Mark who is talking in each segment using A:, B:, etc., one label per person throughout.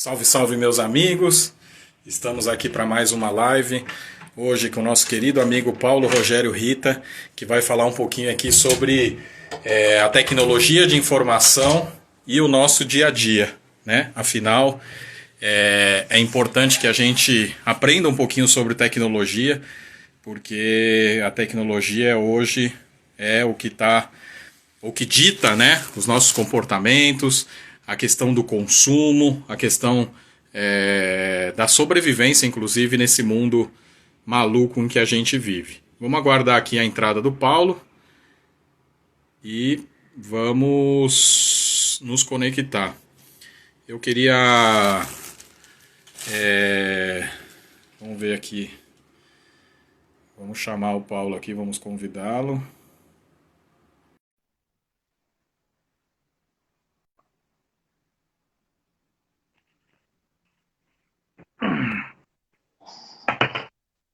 A: Salve, salve, meus amigos! Estamos aqui para mais uma live. Hoje com o nosso querido amigo Paulo Rogério Rita, que vai falar um pouquinho aqui sobre a tecnologia de informação e o nosso dia a dia, né? Afinal, é importante que a gente aprenda um pouquinho sobre tecnologia, porque a tecnologia hoje é o que dita, né, os nossos comportamentos, a questão do consumo, a questão da sobrevivência, inclusive, nesse mundo maluco em que a gente vive. Vamos aguardar aqui a entrada do Paulo e vamos nos conectar. Eu queria... vamos ver aqui. Vamos chamar o Paulo aqui, vamos convidá-lo.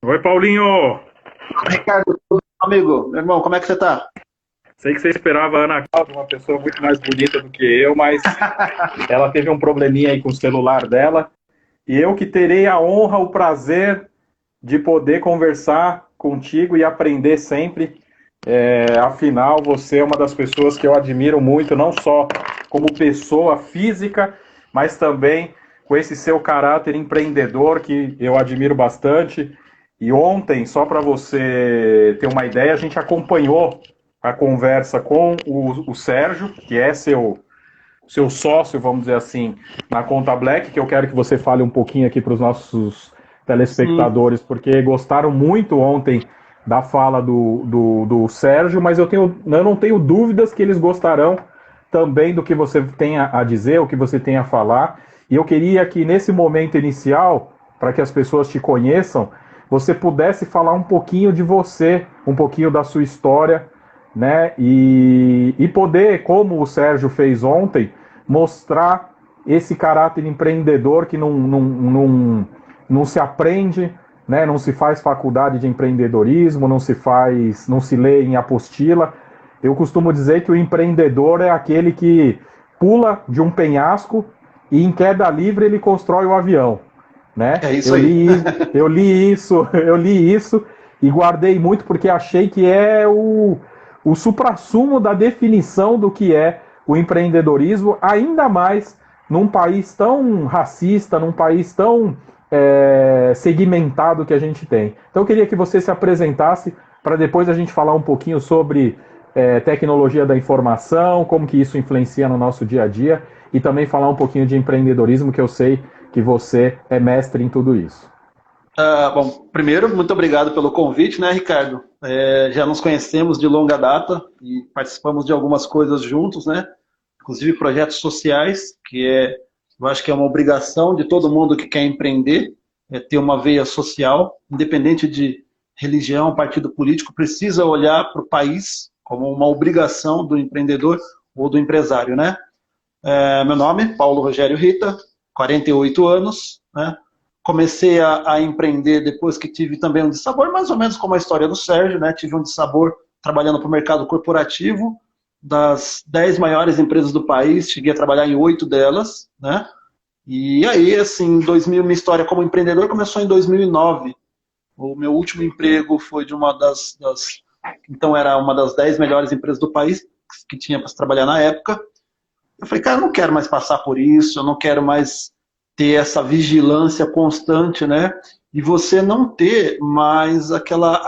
A: Oi, Paulinho!
B: Ricardo, amigo, meu irmão, como é que você tá?
A: Sei que você esperava a Ana Cláudia, uma pessoa muito mais bonita do que eu, mas ela teve um probleminha aí com o celular dela. E eu que terei a honra, o prazer de poder conversar contigo e aprender sempre. Afinal, você é uma das pessoas que eu admiro muito, não só como pessoa física, mas também com esse seu caráter empreendedor que eu admiro bastante. E ontem, só para você ter uma ideia, a gente acompanhou a conversa com o Sérgio, que é seu sócio, vamos dizer assim, na Conta Black, que eu quero que você fale um pouquinho aqui para os nossos telespectadores, porque gostaram muito ontem da fala do Sérgio, mas eu não tenho dúvidas que eles gostarão também do que você tem a dizer, o que você tem a falar. E eu queria que nesse momento inicial, para que as pessoas te conheçam, você pudesse falar um pouquinho de você, um pouquinho da sua história, né? E poder, como o Sérgio fez ontem, mostrar esse caráter empreendedor que não se aprende, né? Não se faz faculdade de empreendedorismo, não se lê em apostila. Eu costumo dizer que o empreendedor é aquele que pula de um penhasco e em queda livre ele constrói o avião, né?
B: É isso aí.
A: Eu li isso e guardei muito porque achei que é o suprassumo da definição do que é o empreendedorismo, ainda mais num país tão racista, num país tão segmentado que a gente tem. Então eu queria que você se apresentasse para depois a gente falar um pouquinho sobre tecnologia da informação, como que isso influencia no nosso dia a dia e também falar um pouquinho de empreendedorismo, que eu sei que você é mestre em tudo isso.
B: Bom, primeiro, muito obrigado pelo convite, né, Ricardo? Já nos conhecemos de longa data e participamos de algumas coisas juntos, né? Inclusive projetos sociais, eu acho que é uma obrigação de todo mundo que quer empreender, ter uma veia social, independente de religião, partido político, precisa olhar para o país como uma obrigação do empreendedor ou do empresário, né? Meu nome, Paulo Rogério Rita, 48 anos, né? Comecei a empreender depois que tive também um dissabor, mais ou menos como a história do Sérgio, né? Tive um dissabor trabalhando para o mercado corporativo, das 10 maiores empresas do país, cheguei a trabalhar em 8 delas, né? E aí, assim, minha história como empreendedor começou em 2009. O meu último emprego foi de então era uma das 10 melhores empresas do país que tinha para se trabalhar na época. Eu falei, cara, eu não quero mais passar por isso, eu não quero mais ter essa vigilância constante, né? E você não ter mais aquela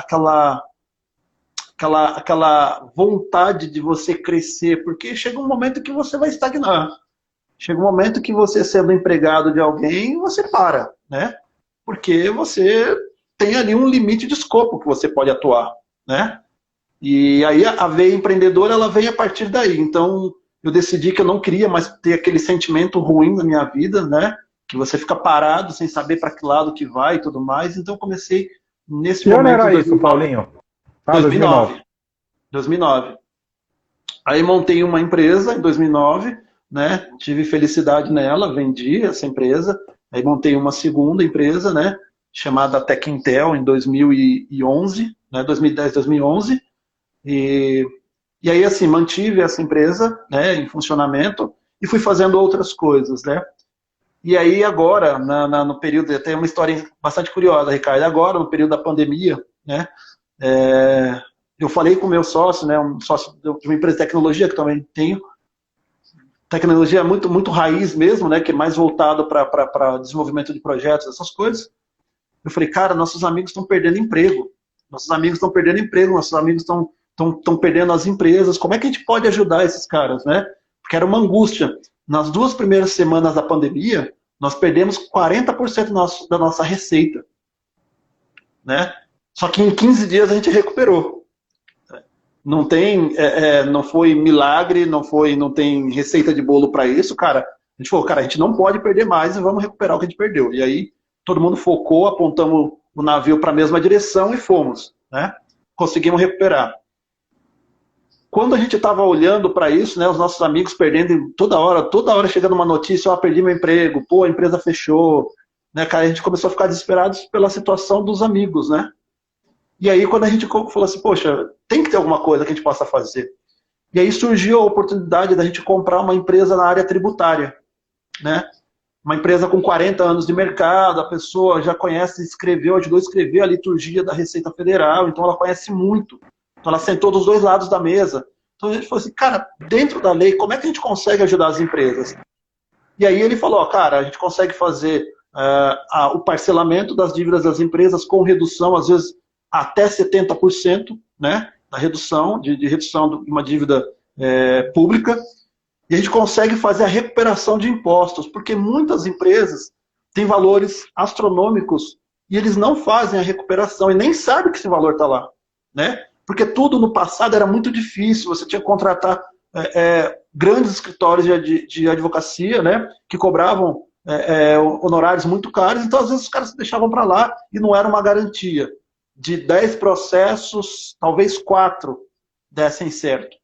B: vontade de você crescer, porque chega um momento que você vai estagnar. Chega um momento que você, sendo empregado de alguém, você para, né? Porque você tem ali um limite de escopo que você pode atuar, né? E aí a veia empreendedora, ela vem a partir daí. Então, eu decidi que eu não queria mais ter aquele sentimento ruim na minha vida, né? Que você fica parado sem saber para que lado que vai e tudo mais. Então eu comecei nesse
A: Que ano
B: momento.
A: era isso, Paulinho?
B: 2009. 2009. Aí montei uma empresa em 2009, né? Tive felicidade nela, vendi essa empresa. Aí montei uma segunda empresa, né? Chamada Tech Intel em 2011, né? 2010, 2011. E aí, assim, mantive essa empresa, né, em funcionamento e fui fazendo outras coisas, né? E aí agora, no período, tem uma história bastante curiosa, Ricardo, agora no período da pandemia, né, eu falei com o meu sócio, né, um sócio de uma empresa de tecnologia que também tenho, tecnologia muito, muito raiz mesmo, né, que é mais voltado para desenvolvimento de projetos, essas coisas. Eu falei, cara, nossos amigos estão perdendo emprego, nossos amigos estão perdendo emprego, nossos amigos estão perdendo as empresas, como é que a gente pode ajudar esses caras, né? Porque era uma angústia. Nas 2 primeiras semanas da pandemia, nós perdemos 40% da nossa receita, né? Só que em 15 dias a gente recuperou. Não tem, não foi milagre, não tem receita de bolo para isso, cara. A gente falou, cara, a gente não pode perder mais e vamos recuperar o que a gente perdeu. E aí todo mundo focou, apontamos o navio para a mesma direção e fomos, né? Conseguimos recuperar. Quando a gente estava olhando para isso, né, os nossos amigos perdendo toda hora chegando uma notícia, perdi meu emprego, pô, a empresa fechou, né, cara, a gente começou a ficar desesperados pela situação dos amigos, né? E aí quando a gente falou assim, poxa, tem que ter alguma coisa que a gente possa fazer. E aí surgiu a oportunidade da gente comprar uma empresa na área tributária, né? Uma empresa com 40 anos de mercado, a pessoa já conhece, ajudou a escrever a liturgia da Receita Federal, então ela conhece muito. Então ela sentou dos 2 lados da mesa. Então a gente falou assim, cara, dentro da lei, como é que a gente consegue ajudar as empresas? E aí ele falou, cara, a gente consegue fazer o parcelamento das dívidas das empresas com redução, às vezes até 70%, né, da redução, de redução de uma dívida pública. E a gente consegue fazer a recuperação de impostos, porque muitas empresas têm valores astronômicos e eles não fazem a recuperação e nem sabem que esse valor está lá, né? Porque tudo no passado era muito difícil, você tinha que contratar grandes escritórios de advocacia, né, que cobravam honorários muito caros, então às vezes os caras se deixavam para lá e não era uma garantia. De 10 processos, talvez 4 dessem certo.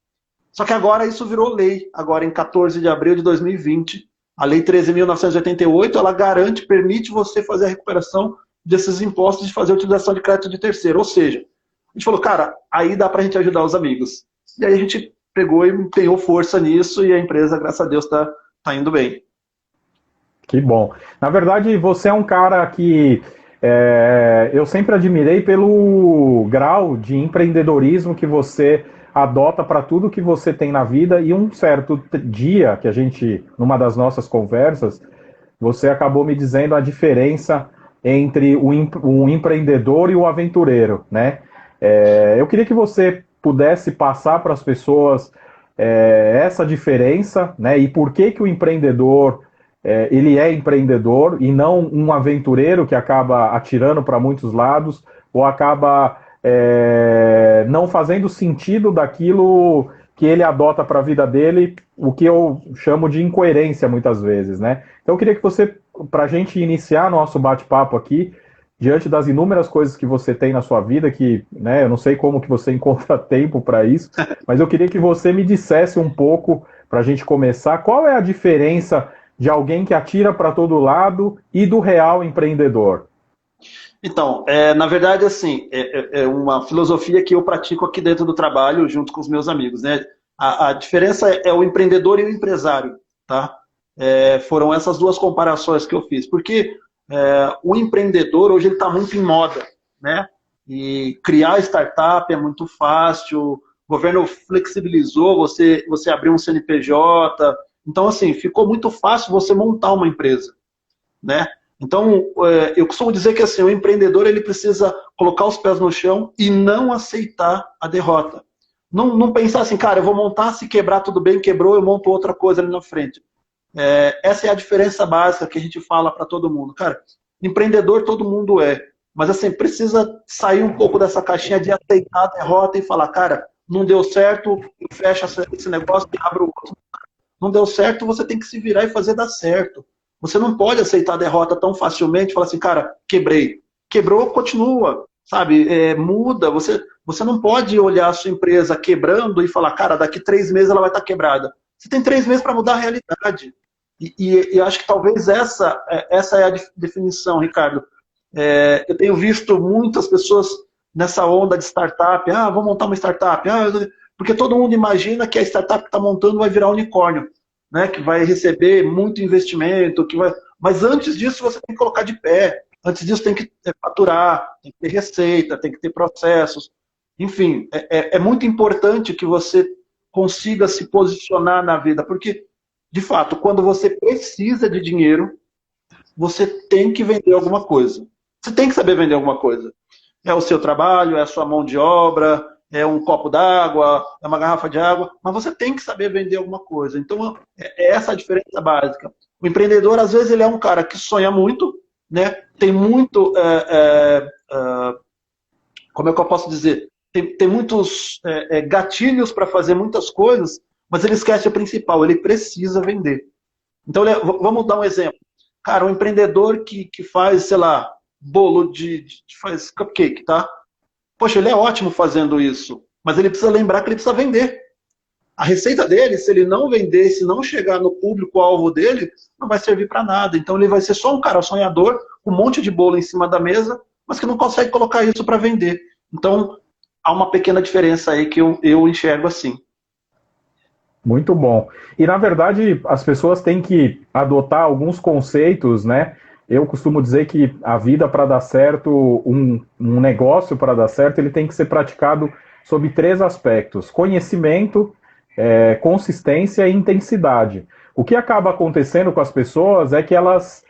B: Só que agora isso virou lei, agora em 14 de abril de 2020, a Lei 13.988, ela garante, permite você fazer a recuperação desses impostos de fazer a utilização de crédito de terceiro, ou seja, a gente falou, cara, aí dá pra gente ajudar os amigos. E aí a gente pegou e empenhou força nisso e a empresa, graças a Deus, tá indo bem.
A: Que bom. Na verdade, você é um cara que eu sempre admirei pelo grau de empreendedorismo que você adota para tudo que você tem na vida, e um certo dia que a gente, numa das nossas conversas, você acabou me dizendo a diferença entre o empreendedor e o aventureiro, né? Eu queria que você pudesse passar para as pessoas essa diferença, né? E por que o empreendedor ele é empreendedor e não um aventureiro que acaba atirando para muitos lados ou acaba não fazendo sentido daquilo que ele adota para a vida dele, o que eu chamo de incoerência muitas vezes, né? Então eu queria que você, para a gente iniciar nosso bate-papo aqui, diante das inúmeras coisas que você tem na sua vida, que, né, eu não sei como que você encontra tempo para isso, mas eu queria que você me dissesse um pouco, para a gente começar, qual é a diferença de alguém que atira para todo lado e do real empreendedor?
B: Então, na verdade, assim, é uma filosofia que eu pratico aqui dentro do trabalho, junto com os meus amigos, né? A diferença é o empreendedor e o empresário, tá? Foram essas 2 comparações que eu fiz, porque o empreendedor hoje ele está muito em moda, né? E criar startup é muito fácil, o governo flexibilizou você abrir um CNPJ, então, assim, ficou muito fácil você montar uma empresa, né? Então, eu costumo dizer que assim, o empreendedor ele precisa colocar os pés no chão e não aceitar a derrota. Não pensar assim, cara, eu vou montar, se quebrar tudo bem, quebrou, eu monto outra coisa ali na frente. Essa é a diferença básica que a gente fala para todo mundo. Cara, empreendedor todo mundo mas assim, precisa sair um pouco dessa caixinha de aceitar a derrota e falar, cara, não deu certo, fecha esse negócio e abre o outro. Não deu certo, você tem que se virar e fazer dar certo. Você não pode aceitar a derrota tão facilmente e falar assim, cara, quebrei. Quebrou, continua, sabe? Muda. Você não pode olhar a sua empresa quebrando e falar, cara, daqui 3 meses ela vai estar quebrada. Você tem 3 meses para mudar a realidade. E acho que talvez essa é a definição, Ricardo. Eu tenho visto muitas pessoas nessa onda de startup. Vou montar uma startup. Porque todo mundo imagina que a startup que está montando vai virar unicórnio. né, que vai receber muito investimento, mas antes disso você tem que colocar de pé, antes disso tem que faturar, tem que ter receita, tem que ter processos, enfim, é muito importante que você consiga se posicionar na vida, porque, de fato, quando você precisa de dinheiro, você tem que vender alguma coisa. Você tem que saber vender alguma coisa. É o seu trabalho, é a sua mão de obra, é um copo d'água, é uma garrafa de água, mas você tem que saber vender alguma coisa. Então, é essa a diferença básica. O empreendedor, às vezes, ele é um cara que sonha muito, né? Tem muito, como é que eu posso dizer? Tem muitos gatilhos para fazer muitas coisas, mas ele esquece o principal, ele precisa vender. Então, vamos dar um exemplo. Cara, um empreendedor que faz, sei lá, bolo faz cupcake, tá? Poxa, ele é ótimo fazendo isso, mas ele precisa lembrar que ele precisa vender. A receita dele, se ele não vender, se não chegar no público-alvo dele, não vai servir para nada. Então ele vai ser só um cara sonhador, com um monte de bolo em cima da mesa, mas que não consegue colocar isso para vender. Então, há uma pequena diferença aí que eu enxergo assim.
A: Muito bom. E, na verdade, as pessoas têm que adotar alguns conceitos, né? Eu costumo dizer que a vida para dar certo, um negócio para dar certo, ele tem que ser praticado sob 3 aspectos: conhecimento, consistência e intensidade. O que acaba acontecendo com as pessoas é que elas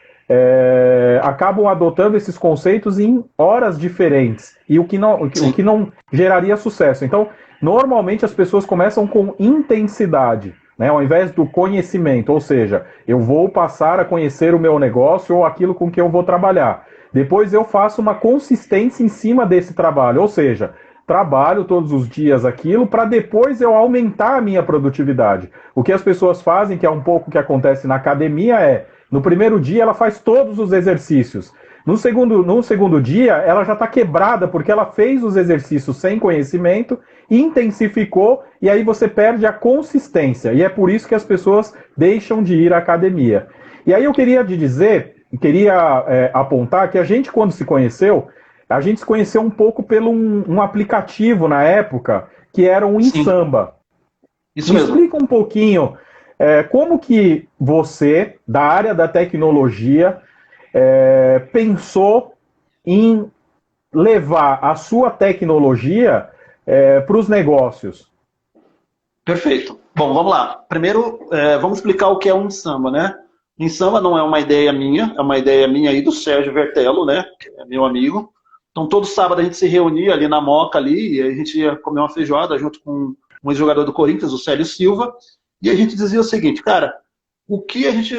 A: acabam adotando esses conceitos em horas diferentes, e o que não geraria sucesso. Então, normalmente as pessoas começam com intensidade, né, ao invés do conhecimento, ou seja, eu vou passar a conhecer o meu negócio ou aquilo com que eu vou trabalhar. Depois eu faço uma consistência em cima desse trabalho, ou seja, trabalho todos os dias aquilo para depois eu aumentar a minha produtividade. O que as pessoas fazem, que é um pouco o que acontece na academia, no primeiro dia ela faz todos os exercícios. No segundo dia, ela já está quebrada, porque ela fez os exercícios sem conhecimento, intensificou, e aí você perde a consistência. E é por isso que as pessoas deixam de ir à academia. E aí eu queria apontar que a gente, quando se conheceu, a gente se conheceu um pouco pelo um aplicativo na época, que era um Insamba.
B: Isso mesmo.
A: Me explica um pouquinho como que você, da área da tecnologia, pensou em levar a sua tecnologia para os negócios.
B: Perfeito. Bom, vamos lá. Primeiro, vamos explicar o que é um Insamba, né? Insamba não é uma ideia minha, é uma ideia minha aí do Sérgio Vertello, né? Que é meu amigo. Então, todo sábado a gente se reunia ali na Moca, ali, e a gente ia comer uma feijoada junto com um ex-jogador do Corinthians, o Célio Silva, e a gente dizia o seguinte: cara, o que a gente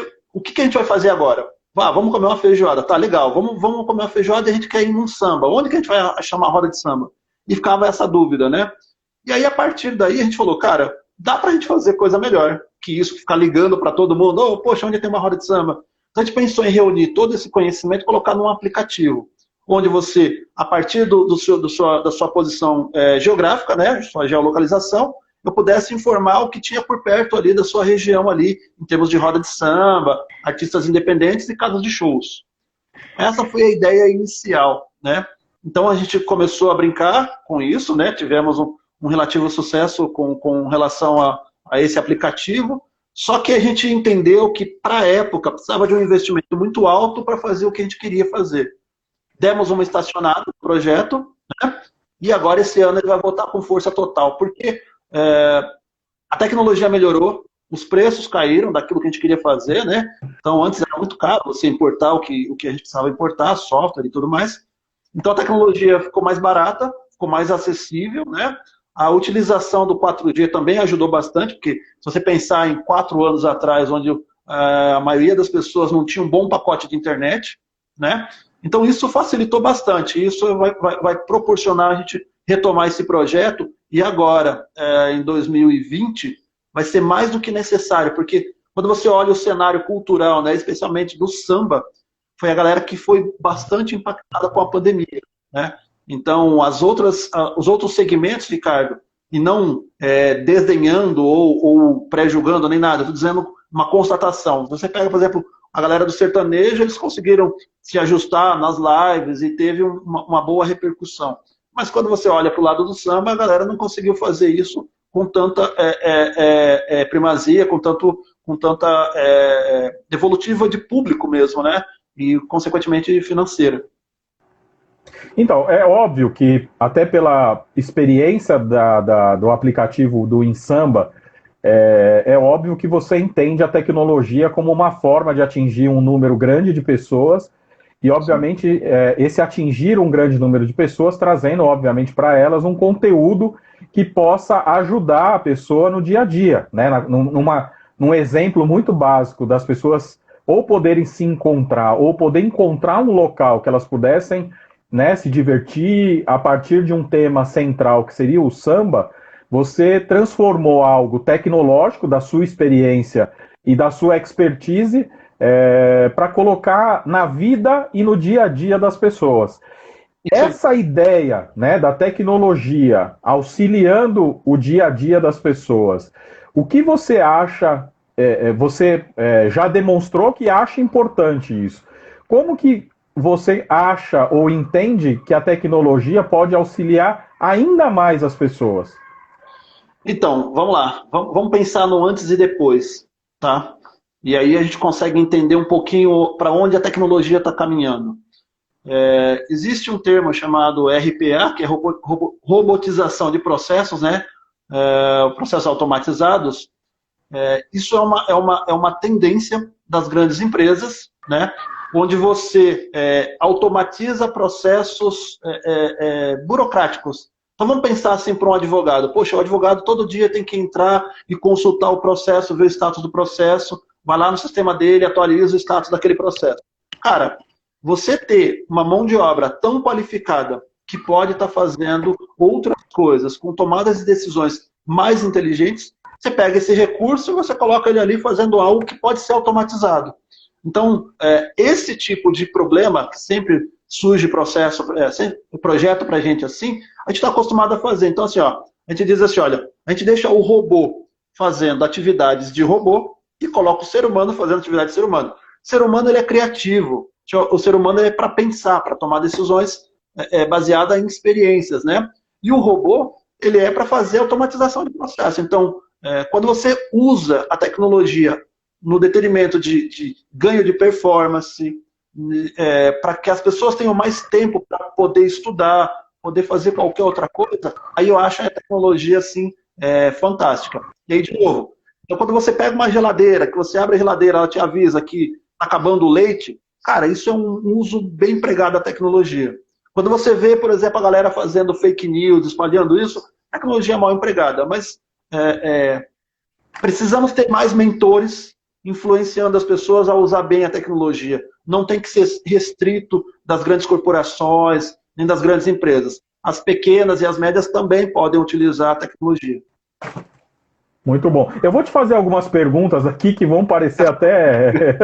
B: vai fazer agora? Vamos comer uma feijoada, tá legal, vamos comer uma feijoada e a gente quer ir num samba. Onde que a gente vai achar uma roda de samba? E ficava essa dúvida, né? E aí, a partir daí, a gente falou, cara, dá pra gente fazer coisa melhor que isso, ficar ligando para todo mundo, poxa, onde tem uma roda de samba? Então a gente pensou em reunir todo esse conhecimento e colocar num aplicativo, onde você, a partir da sua posição geográfica, né, sua geolocalização, eu pudesse informar o que tinha por perto ali da sua região ali, em termos de roda de samba, artistas independentes e casas de shows. Essa foi a ideia inicial, né? Então a gente começou a brincar com isso, né? Tivemos um relativo sucesso com relação a esse aplicativo, só que a gente entendeu que, para a época, precisava de um investimento muito alto para fazer o que a gente queria fazer. Demos uma estacionada no projeto, né? E agora esse ano ele vai voltar com força total, porque a tecnologia melhorou, os preços caíram daquilo que a gente queria fazer, né? Então antes era muito caro você importar o que a gente precisava importar, software e tudo mais. Então a tecnologia ficou mais barata, ficou mais acessível, né? A utilização do 4G também ajudou bastante, porque se você pensar em 4 anos atrás, onde a maioria das pessoas não tinha um bom pacote de internet, né? Então isso facilitou bastante, isso vai proporcionar a gente retomar esse projeto, e agora, em 2020, vai ser mais do que necessário, porque quando você olha o cenário cultural, né, especialmente do samba, foi a galera que foi bastante impactada com a pandemia, né? Então, os outros segmentos, Ricardo, e não desdenhando ou pré-julgando nem nada, estou dizendo uma constatação. Você pega, por exemplo, a galera do sertanejo, eles conseguiram se ajustar nas lives e teve uma boa repercussão. Mas quando você olha para o lado do samba, a galera não conseguiu fazer isso com tanta primazia, com tanta devolutiva de público mesmo, né? E, consequentemente, financeira.
A: Então, é óbvio que, até pela experiência do aplicativo do Insamba, é óbvio que você entende a tecnologia como uma forma de atingir um número grande de pessoas e, obviamente, esse atingir um grande número de pessoas, trazendo, obviamente, para elas um conteúdo que possa ajudar a pessoa no dia a dia, né? Num exemplo muito básico das pessoas ou poderem se encontrar, ou poder encontrar um local que elas pudessem, né, se divertir a partir de um tema central, que seria o samba. Você transformou algo tecnológico da sua experiência e da sua expertise para colocar na vida e no dia a dia das pessoas. Essa ideia, né, da tecnologia auxiliando o dia a dia das pessoas, o que você acha, você já demonstrou que acha importante isso. Como que você acha ou entende que a tecnologia pode auxiliar ainda mais as pessoas?
B: Então, vamos lá. Vamos pensar no antes e depois, tá? E aí a gente consegue entender um pouquinho para onde a tecnologia está caminhando. Existe um termo chamado RPA, que é robotização de processos, né? Processos automatizados. Isso é uma tendência das grandes empresas, né? Onde você automatiza processos burocráticos. Então vamos pensar assim para um advogado. Poxa, o advogado todo dia tem que entrar e consultar o processo, ver o status do processo, vai lá no sistema dele, atualiza o status daquele processo. Cara, você ter uma mão de obra tão qualificada que pode estar fazendo outras coisas, com tomadas de decisões mais inteligentes, você pega esse recurso e você coloca ele ali fazendo algo que pode ser automatizado. Então, esse tipo de problema, que sempre surge projeto para a gente assim, a gente está acostumado a fazer. Então, assim, ó, a gente diz assim, olha, a gente deixa o robô fazendo atividades de robô e coloca o ser humano fazendo atividades de ser humano. O ser humano, ele é criativo. O ser humano é para pensar, para tomar decisões baseadas em experiências, né? E o robô, ele é para fazer automatização de processo. Então, quando você usa a tecnologia no detrimento de ganho de performance, para que as pessoas tenham mais tempo para poder estudar, poder fazer qualquer outra coisa, aí eu acho a tecnologia assim, fantástica. E aí, de novo, então, quando você pega uma geladeira, que você abre a geladeira, ela te avisa que está acabando o leite, cara, isso é um uso bem empregado da tecnologia. Quando você vê, por exemplo, a galera fazendo fake news, espalhando isso, a tecnologia é mal empregada. Mas precisamos ter mais mentores influenciando as pessoas a usar bem a tecnologia. Não tem que ser restrito das grandes corporações, nem das grandes empresas. As pequenas e as médias também podem utilizar a tecnologia.
A: Muito bom. Eu vou te fazer algumas perguntas aqui que vão parecer até...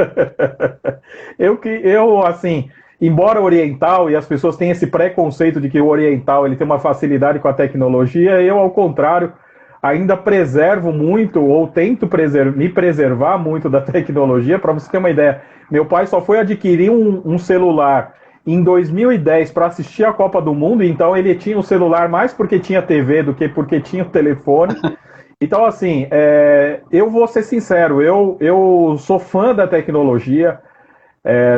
A: eu, assim, embora oriental, e as pessoas têm esse preconceito de que o oriental ele tem uma facilidade com a tecnologia, eu, ao contrário, ainda preservo muito, ou tento me preservar muito da tecnologia. Para você ter uma ideia, meu pai só foi adquirir um celular em 2010 para assistir a Copa do Mundo, então ele tinha o celular mais porque tinha TV do que porque tinha o telefone. Então, assim, eu vou ser sincero, eu sou fã da tecnologia,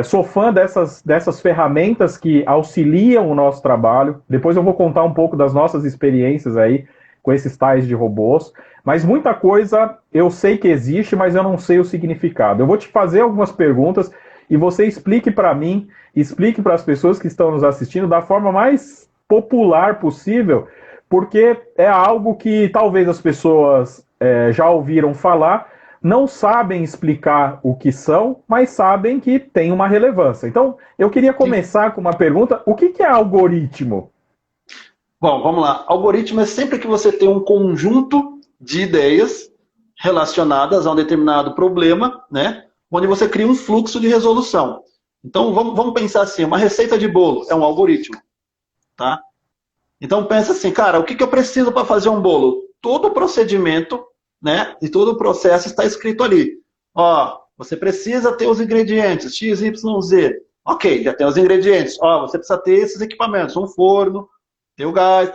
A: sou fã dessas ferramentas que auxiliam o nosso trabalho. Depois eu vou contar um pouco das nossas experiências aí com esses tais de robôs, mas muita coisa eu sei que existe, mas eu não sei o significado. Eu vou te fazer algumas perguntas e você explique para mim, explique para as pessoas que estão nos assistindo da forma mais popular possível, porque é algo que talvez as pessoas já ouviram falar, não sabem explicar o que são, mas sabem que tem uma relevância. Então, eu queria começar com uma pergunta: o que é algoritmo?
B: Bom, vamos lá. Algoritmo é sempre que você tem um conjunto de ideias relacionadas a um determinado problema, né? Onde você cria um fluxo de resolução. Então, vamos pensar assim, uma receita de bolo é um algoritmo, tá? Então, pensa assim, cara, o que eu preciso para fazer um bolo? Todo o procedimento, né? E todo o processo está escrito ali. Ó, você precisa ter os ingredientes, X, Y, Z. Ok, já tem os ingredientes. Ó, você precisa ter esses equipamentos, um forno, Tem o gás,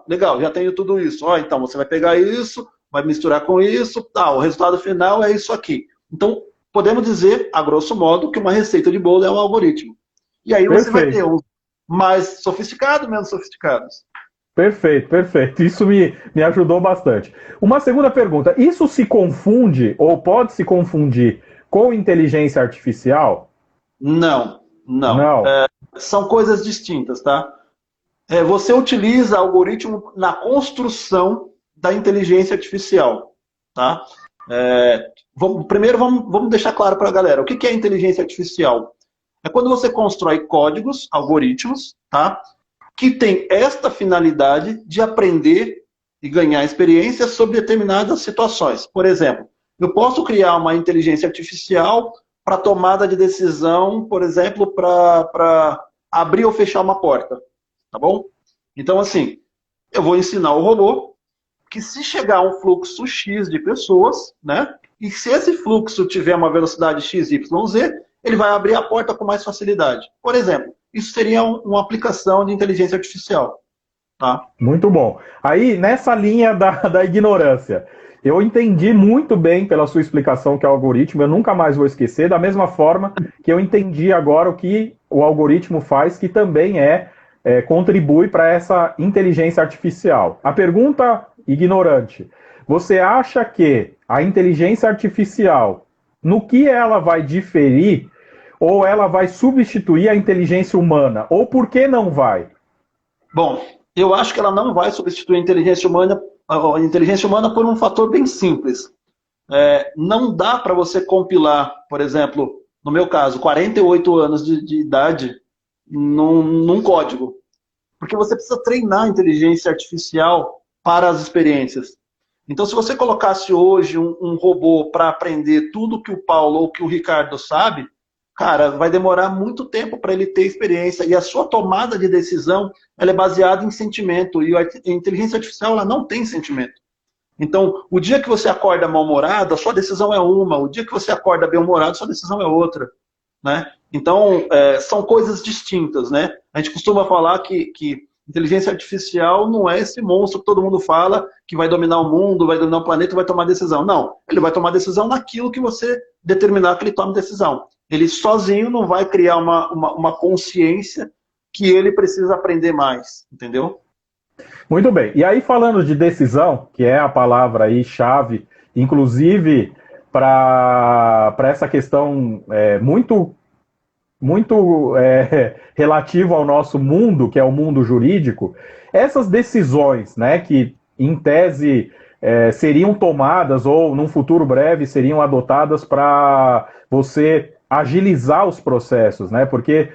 B: legal, já tenho tudo isso. Então você vai pegar isso, vai misturar com isso, tá, o resultado final é isso aqui. Então, podemos dizer, a grosso modo, que uma receita de bolo é um algoritmo. E aí você vai ter
A: Perfeito.
B: uns mais sofisticados, menos sofisticados.
A: Perfeito, perfeito. Isso me ajudou bastante. Uma segunda pergunta: isso se confunde ou pode se confundir com inteligência artificial?
B: Não, não.
A: Não.
B: São coisas distintas, tá? Você utiliza algoritmo na construção da inteligência artificial, tá? Primeiro, vamos deixar claro para a galera. O que é inteligência artificial? É quando você constrói códigos, algoritmos, tá? Que tem esta finalidade de aprender e ganhar experiência sobre determinadas situações. Por exemplo, eu posso criar uma inteligência artificial para tomada de decisão, por exemplo, para abrir ou fechar uma porta, tá bom? Então, assim, eu vou ensinar o robô que se chegar um fluxo X de pessoas, né? E se esse fluxo tiver uma velocidade x, y, z, ele vai abrir a porta com mais facilidade. Por exemplo, isso seria uma aplicação de inteligência artificial. Tá?
A: Muito bom. Aí, nessa linha da ignorância, eu entendi muito bem pela sua explicação que é o algoritmo, eu nunca mais vou esquecer, da mesma forma que eu entendi agora o que o algoritmo faz, que também contribui para essa inteligência artificial. A pergunta ignorante: você acha que a inteligência artificial, no que ela vai diferir, ou ela vai substituir a inteligência humana? Ou por que não vai?
B: Bom, eu acho que ela não vai substituir a inteligência humana por um fator bem simples. Não dá para você compilar, por exemplo, no meu caso, 48 anos de idade num código. Porque você precisa treinar a inteligência artificial para as experiências. Então, se você colocasse hoje um robô para aprender tudo que o Paulo ou que o Ricardo sabe, cara, vai demorar muito tempo para ele ter experiência. E a sua tomada de decisão ela é baseada em sentimento. E a inteligência artificial ela não tem sentimento. Então, o dia que você acorda mal-humorado, a sua decisão é uma. O dia que você acorda bem-humorado, a sua decisão é outra. Né? Então, são coisas distintas. Né? A gente costuma falar que inteligência artificial não é esse monstro que todo mundo fala, que vai dominar o mundo, vai dominar o planeta e vai tomar decisão. Não, ele vai tomar decisão naquilo que você determinar que ele tome decisão. Ele sozinho não vai criar uma consciência que ele precisa aprender mais, entendeu?
A: Muito bem. E aí, falando de decisão, que é a palavra aí chave, inclusive para essa questão muito relativo ao nosso mundo, que é o mundo jurídico, essas decisões, né, que em tese seriam tomadas ou num futuro breve seriam adotadas para você agilizar os processos, né, porque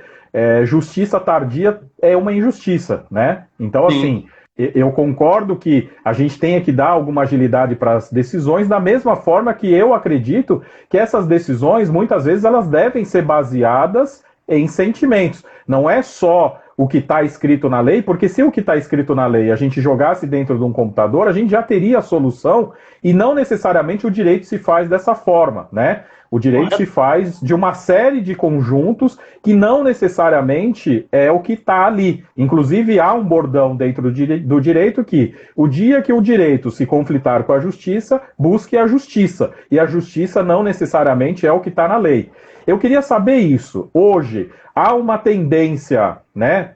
A: justiça tardia é uma injustiça, né? Então,
B: Sim.
A: assim, eu concordo que a gente tenha que dar alguma agilidade para as decisões, da mesma forma que eu acredito que essas decisões, muitas vezes, elas devem ser baseadas em sentimentos. Não é só o que está escrito na lei, porque se o que está escrito na lei a gente jogasse dentro de um computador, a gente já teria a solução e não necessariamente o direito se faz dessa forma, né? O direito se faz de uma série de conjuntos que não necessariamente é o que está ali. Inclusive, há um bordão dentro do direito que o dia que o direito se conflitar com a justiça, busque a justiça. E a justiça não necessariamente é o que está na lei. Eu queria saber isso. Hoje, há uma tendência, né,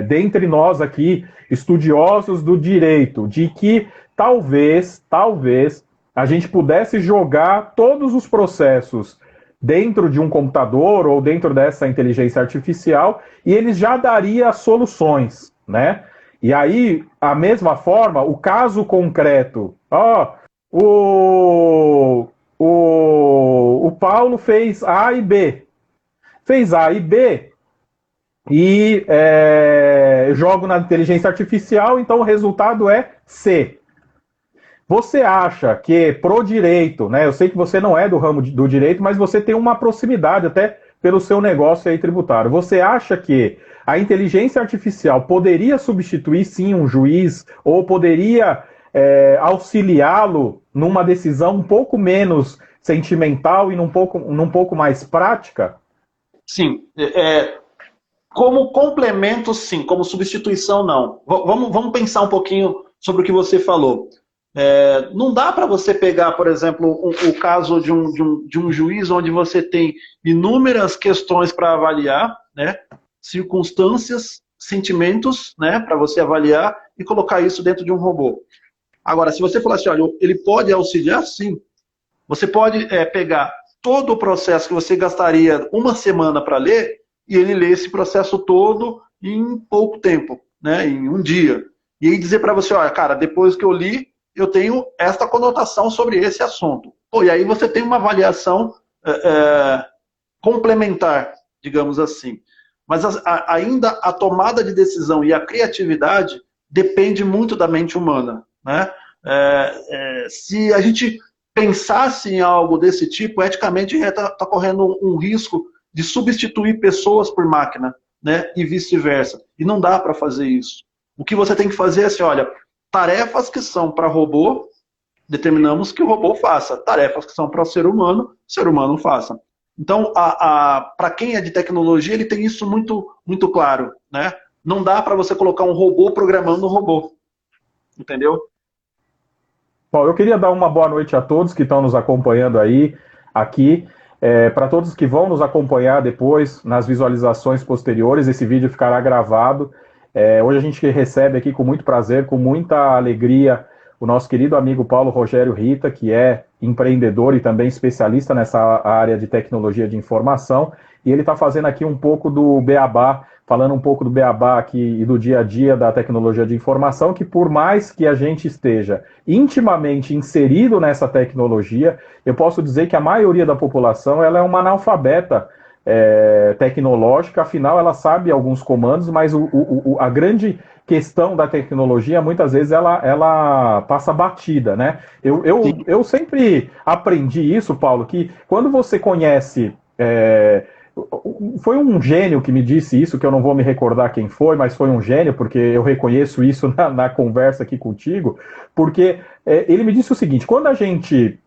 A: dentre nós aqui, estudiosos do direito, de que talvez a gente pudesse jogar todos os processos dentro de um computador ou dentro dessa inteligência artificial e eles já daria soluções, né? E aí, a mesma forma, o caso concreto, o Paulo fez A e B. Fez A e B e jogo na inteligência artificial, então o resultado é C. Você acha que pro direito, né? Eu sei que você não é do ramo do direito, mas você tem uma proximidade até pelo seu negócio aí tributário. Você acha que a inteligência artificial poderia substituir sim um juiz ou poderia auxiliá-lo numa decisão um pouco menos sentimental e num pouco mais prática?
B: Sim. Como complemento, sim. Como substituição, não. Vamos pensar um pouquinho sobre o que você falou. Não dá para você pegar, por exemplo, o caso de um juiz onde você tem inúmeras questões para avaliar, né? Circunstâncias, sentimentos, né? Para você avaliar e colocar isso dentro de um robô. Agora, se você falar assim, olha, ele pode auxiliar, sim. Você pode pegar todo o processo que você gastaria uma semana para ler e ele lê esse processo todo em pouco tempo, né? Em um dia. E aí dizer para você, olha, cara, depois que eu li, eu tenho esta conotação sobre esse assunto. Pô, e aí você tem uma avaliação complementar, digamos assim. Mas ainda a tomada de decisão e a criatividade depende muito da mente humana, né? Se a gente pensasse em algo desse tipo, eticamente está correndo um risco de substituir pessoas por máquina, né? E vice-versa. E não dá para fazer isso. O que você tem que fazer é assim, olha, tarefas que são para robô, determinamos que o robô faça. Tarefas que são para o ser humano faça. Então, para quem é de tecnologia, ele tem isso muito, muito claro, né? Não dá para você colocar um robô programando um robô. Entendeu?
A: Bom, eu queria dar uma boa noite a todos que estão nos acompanhando aí, aqui. Para todos que vão nos acompanhar depois, nas visualizações posteriores, esse vídeo ficará gravado. Hoje a gente recebe aqui com muito prazer, com muita alegria, o nosso querido amigo Paulo Rogério Rita, que é empreendedor e também especialista nessa área de tecnologia de informação, e ele está fazendo aqui um pouco do beabá, falando um pouco do beabá aqui e do dia a dia da tecnologia de informação, que por mais que a gente esteja intimamente inserido nessa tecnologia, eu posso dizer que a maioria da população ela é uma analfabeta tecnológica, afinal ela sabe alguns comandos, mas a grande questão da tecnologia, muitas vezes ela passa batida, né? Eu sempre aprendi isso, Paulo, que quando você conhece... Foi um gênio que me disse isso, que eu não vou me recordar quem foi, mas foi um gênio, porque eu reconheço isso na conversa aqui contigo, porque ele me disse o seguinte, quando a gente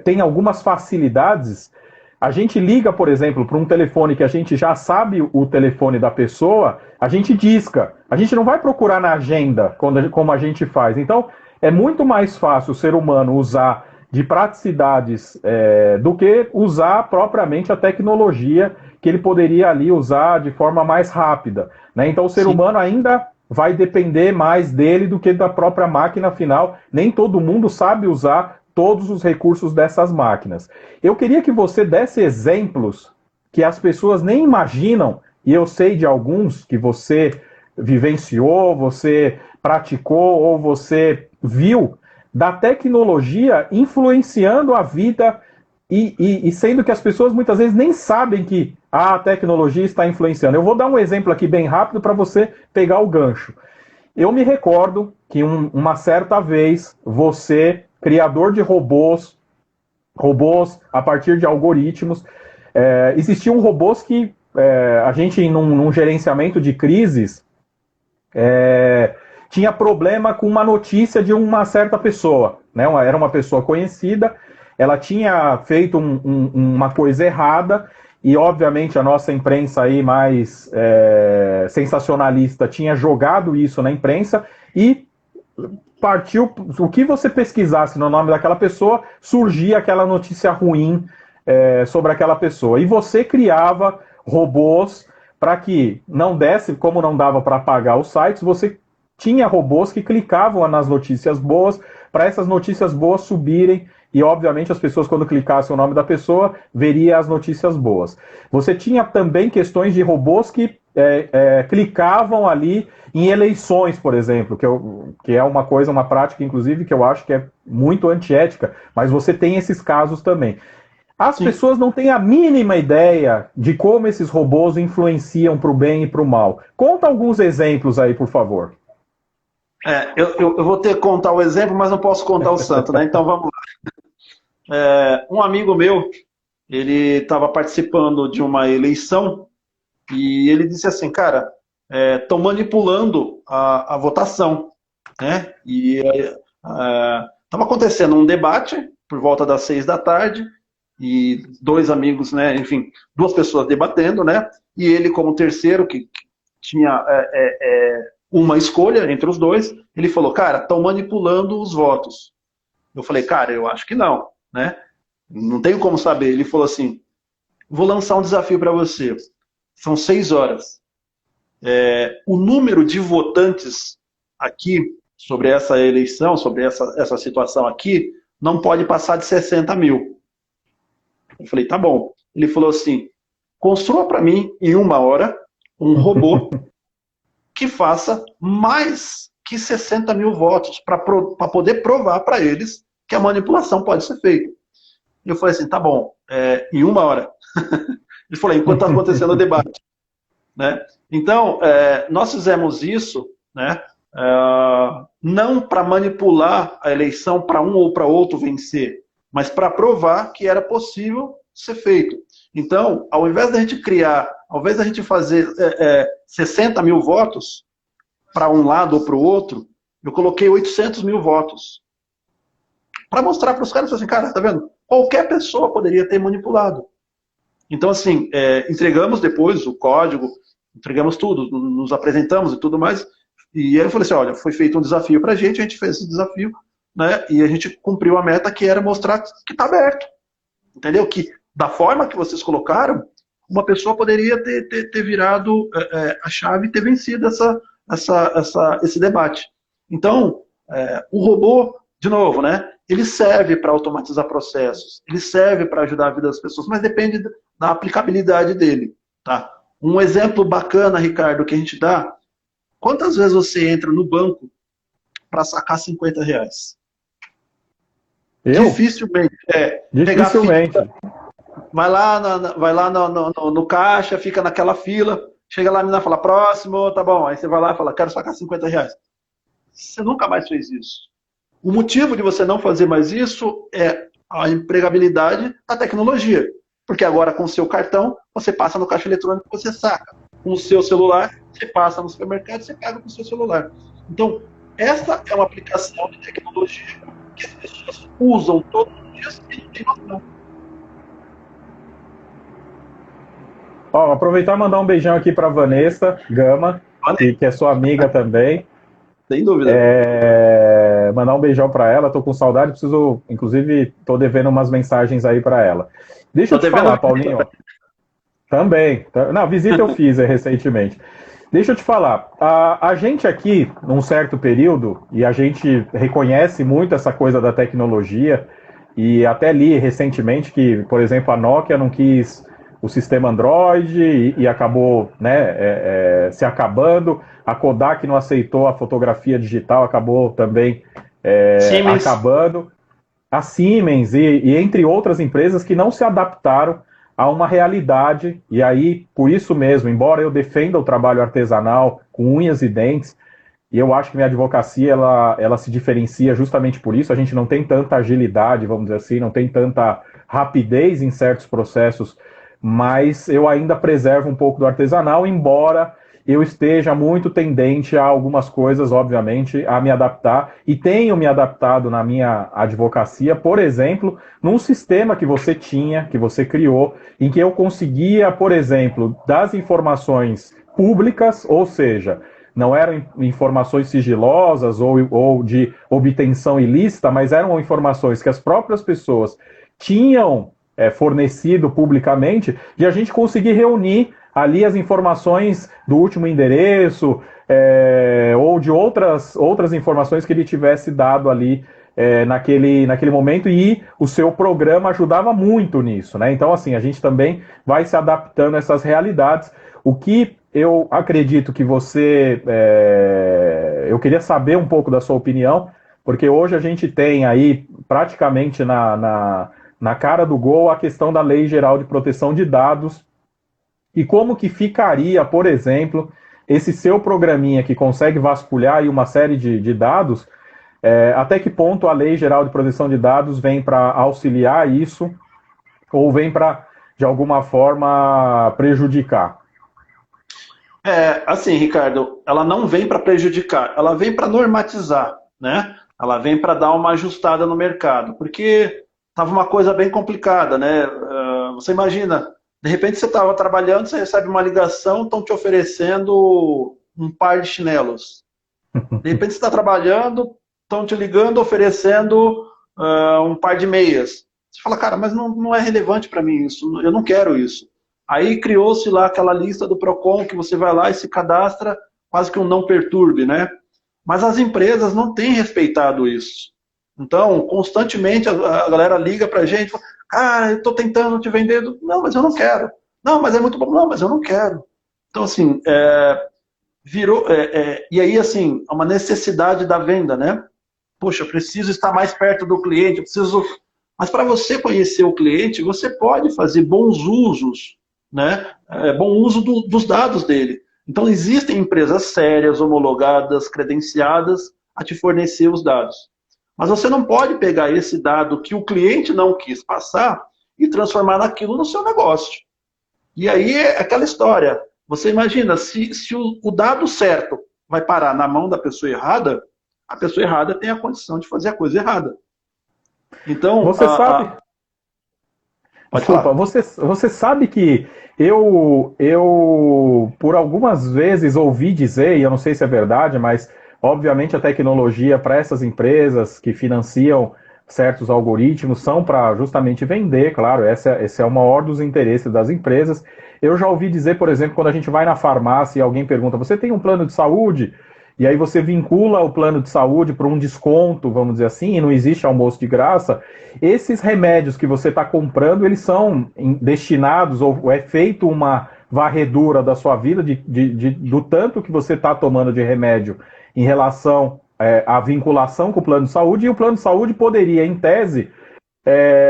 A: tem algumas facilidades, a gente liga, por exemplo, para um telefone que a gente já sabe o telefone da pessoa, a gente disca, a gente não vai procurar na agenda como a gente faz. Então, é muito mais fácil o ser humano usar de praticidades do que usar propriamente a tecnologia que ele poderia ali usar de forma mais rápida, né? Então o ser humano ainda vai depender mais dele do que da própria máquina, afinal, nem todo mundo sabe usar todos os recursos dessas máquinas. Eu queria que você desse exemplos que as pessoas nem imaginam, e eu sei de alguns que você vivenciou, você praticou ou você viu, da tecnologia influenciando a vida e sendo que as pessoas muitas vezes nem sabem que a tecnologia está influenciando. Eu vou dar um exemplo aqui bem rápido para você pegar o gancho. Eu me recordo que uma certa vez você, criador de robôs a partir de algoritmos, existiam robôs que a gente, num gerenciamento de crises, tinha problema com uma notícia de uma certa pessoa, né? Era uma pessoa conhecida, ela tinha feito uma coisa errada e, obviamente, a nossa imprensa aí mais sensacionalista tinha jogado isso na imprensa e partiu, o que você pesquisasse no nome daquela pessoa, surgia aquela notícia ruim sobre aquela pessoa. E você criava robôs para que não desse, como não dava para apagar os sites, você tinha robôs que clicavam nas notícias boas, para essas notícias boas subirem, e obviamente as pessoas, quando clicassem o nome da pessoa, veriam as notícias boas. Você tinha também questões de robôs que clicavam ali em eleições, por exemplo, que é uma prática, inclusive, que eu acho que é muito antiética, mas você tem esses casos também. As pessoas não têm a mínima ideia de como esses robôs influenciam para o bem e para o mal. Conta alguns exemplos aí, por favor.
B: Eu vou ter que contar o exemplo, mas não posso contar o santo, né? Então vamos lá. Um amigo meu, ele estava participando de uma eleição e ele disse assim, cara, estão manipulando a votação, né? E estava acontecendo um debate por volta das 6 da tarde e dois amigos, né, enfim, duas pessoas debatendo, né, e ele como terceiro, que tinha uma escolha entre os dois, ele falou, cara, estão manipulando os votos. Eu falei, cara, eu acho que não, né, não tenho como saber. Ele falou assim, vou lançar um desafio para você, são 6 horas. O número de votantes aqui, sobre essa eleição, sobre essa situação aqui, não pode passar de 60 mil. Eu falei, tá bom. Ele falou assim, construa para mim, em 1 hora, um robô que faça mais que 60 mil votos para poder provar para eles que a manipulação pode ser feita. E eu falei assim, tá bom, em 1 hora. Ele falou, enquanto está acontecendo o debate. Né? Então, nós fizemos isso, né, não para manipular a eleição para um ou para outro vencer, mas para provar que era possível ser feito. Então, ao invés da gente criar, ao invés da gente fazer 60 mil votos para um lado ou para o outro, eu coloquei 800 mil votos. Para mostrar para os caras, assim, cara, tá vendo? Qualquer pessoa poderia ter manipulado. Então, assim, entregamos depois o código, entregamos tudo, nos apresentamos e tudo mais. E aí eu falei assim, olha, foi feito um desafio para a gente fez esse desafio, né? E a gente cumpriu a meta, que era mostrar que está aberto. Entendeu? Que da forma que vocês colocaram, uma pessoa poderia ter virado a chave e ter vencido esse debate. Então, o robô, de novo, né? Ele serve para automatizar processos, ele serve para ajudar a vida das pessoas, mas depende da aplicabilidade dele. Tá? Um exemplo bacana, Ricardo, que a gente dá, quantas vezes você entra no banco para sacar R$50?
A: Eu?
B: Dificilmente.
A: Dificilmente.
B: Vai lá no caixa, fica naquela fila, chega lá, a menina fala, próximo, tá bom. Aí você vai lá e fala, quero sacar R$50. Você nunca mais fez isso. O motivo de você não fazer mais isso é a empregabilidade da tecnologia. Porque agora com o seu cartão, você passa no caixa eletrônico e você saca. Com o seu celular, você passa no supermercado e você paga com o seu celular. Então, essa é uma aplicação de tecnologia que as pessoas usam todos os dias e não tem noção.
A: Aproveitar e mandar um beijão aqui para Vanessa Gama, que é sua amiga também.
B: Sem dúvida.
A: Mandar um beijão para ela, tô com saudade, preciso, inclusive, tô devendo umas mensagens aí para ela. Deixa eu te falar, Paulinho. Também. Não, visita eu fiz recentemente. Deixa eu te falar, a gente aqui, num certo período, e a gente reconhece muito essa coisa da tecnologia, e até li recentemente que, por exemplo, a Nokia não quis o sistema Android e acabou, né, se acabando. A Kodak não aceitou a fotografia digital, acabou também acabando. A Siemens e entre outras empresas que não se adaptaram a uma realidade, e aí, por isso mesmo, embora eu defenda o trabalho artesanal com unhas e dentes, e eu acho que minha advocacia ela se diferencia justamente por isso, a gente não tem tanta agilidade, vamos dizer assim, não tem tanta rapidez em certos processos, mas eu ainda preservo um pouco do artesanal, embora eu esteja muito tendente a algumas coisas, obviamente, a me adaptar, e tenho me adaptado na minha advocacia, por exemplo, num sistema que você tinha, que você criou, em que eu conseguia, por exemplo, das informações públicas, ou seja, não eram informações sigilosas ou de obtenção ilícita, mas eram informações que as próprias pessoas tinham fornecido publicamente, de a gente conseguir reunir ali as informações do último endereço ou de outras informações que ele tivesse dado ali naquele momento, e o seu programa ajudava muito nisso, né? Então, assim, a gente também vai se adaptando a essas realidades. O que eu acredito que você... eu queria saber um pouco da sua opinião, porque hoje a gente tem aí praticamente na cara do gol a questão da Lei Geral de Proteção de Dados, e como que ficaria, por exemplo, esse seu programinha que consegue vasculhar aí uma série de dados, até que ponto a Lei Geral de Proteção de Dados vem para auxiliar isso, ou vem para, de alguma forma, prejudicar?
B: Assim, Ricardo, ela não vem para prejudicar, ela vem para normatizar, né? Ela vem para dar uma ajustada no mercado, porque tava uma coisa bem complicada, né? Você imagina, de repente você estava trabalhando, você recebe uma ligação, estão te oferecendo um par de chinelos. De repente você está trabalhando, estão te ligando, oferecendo um par de meias. Você fala, cara, mas não é relevante para mim isso, eu não quero isso. Aí criou-se lá aquela lista do Procon, que você vai lá e se cadastra, quase que um não perturbe, né? Mas as empresas não têm respeitado isso. Então, constantemente a galera liga pra gente, fala, cara, eu estou tentando te vender. Não, mas eu não quero. Não, mas é muito bom. Não, mas eu não quero. Então, assim, virou... e aí, assim, é uma necessidade da venda, né? Poxa, eu preciso estar mais perto do cliente, eu preciso... Mas para você conhecer o cliente, você pode fazer bons usos, né? Bom uso dos dados dele. Então, existem empresas sérias, homologadas, credenciadas a te fornecer os dados. Mas você não pode pegar esse dado que o cliente não quis passar e transformar naquilo no seu negócio. E aí é aquela história. Você imagina, se o dado certo vai parar na mão da pessoa errada, a pessoa errada tem a condição de fazer a coisa errada. Então,
A: Você sabe... Desculpa, você sabe que eu por algumas vezes ouvi dizer, e eu não sei se é verdade, mas obviamente a tecnologia para essas empresas que financiam certos algoritmos são para justamente vender, claro, esse é o maior dos interesses das empresas. Eu já ouvi dizer, por exemplo, quando a gente vai na farmácia e alguém pergunta, você tem um plano de saúde? E aí você vincula o plano de saúde para um desconto, vamos dizer assim, e não existe almoço de graça. Esses remédios que você está comprando, eles são destinados, ou é feito uma varredura da sua vida do tanto que você está tomando de remédio em relação à vinculação com o plano de saúde, e o plano de saúde poderia, em tese,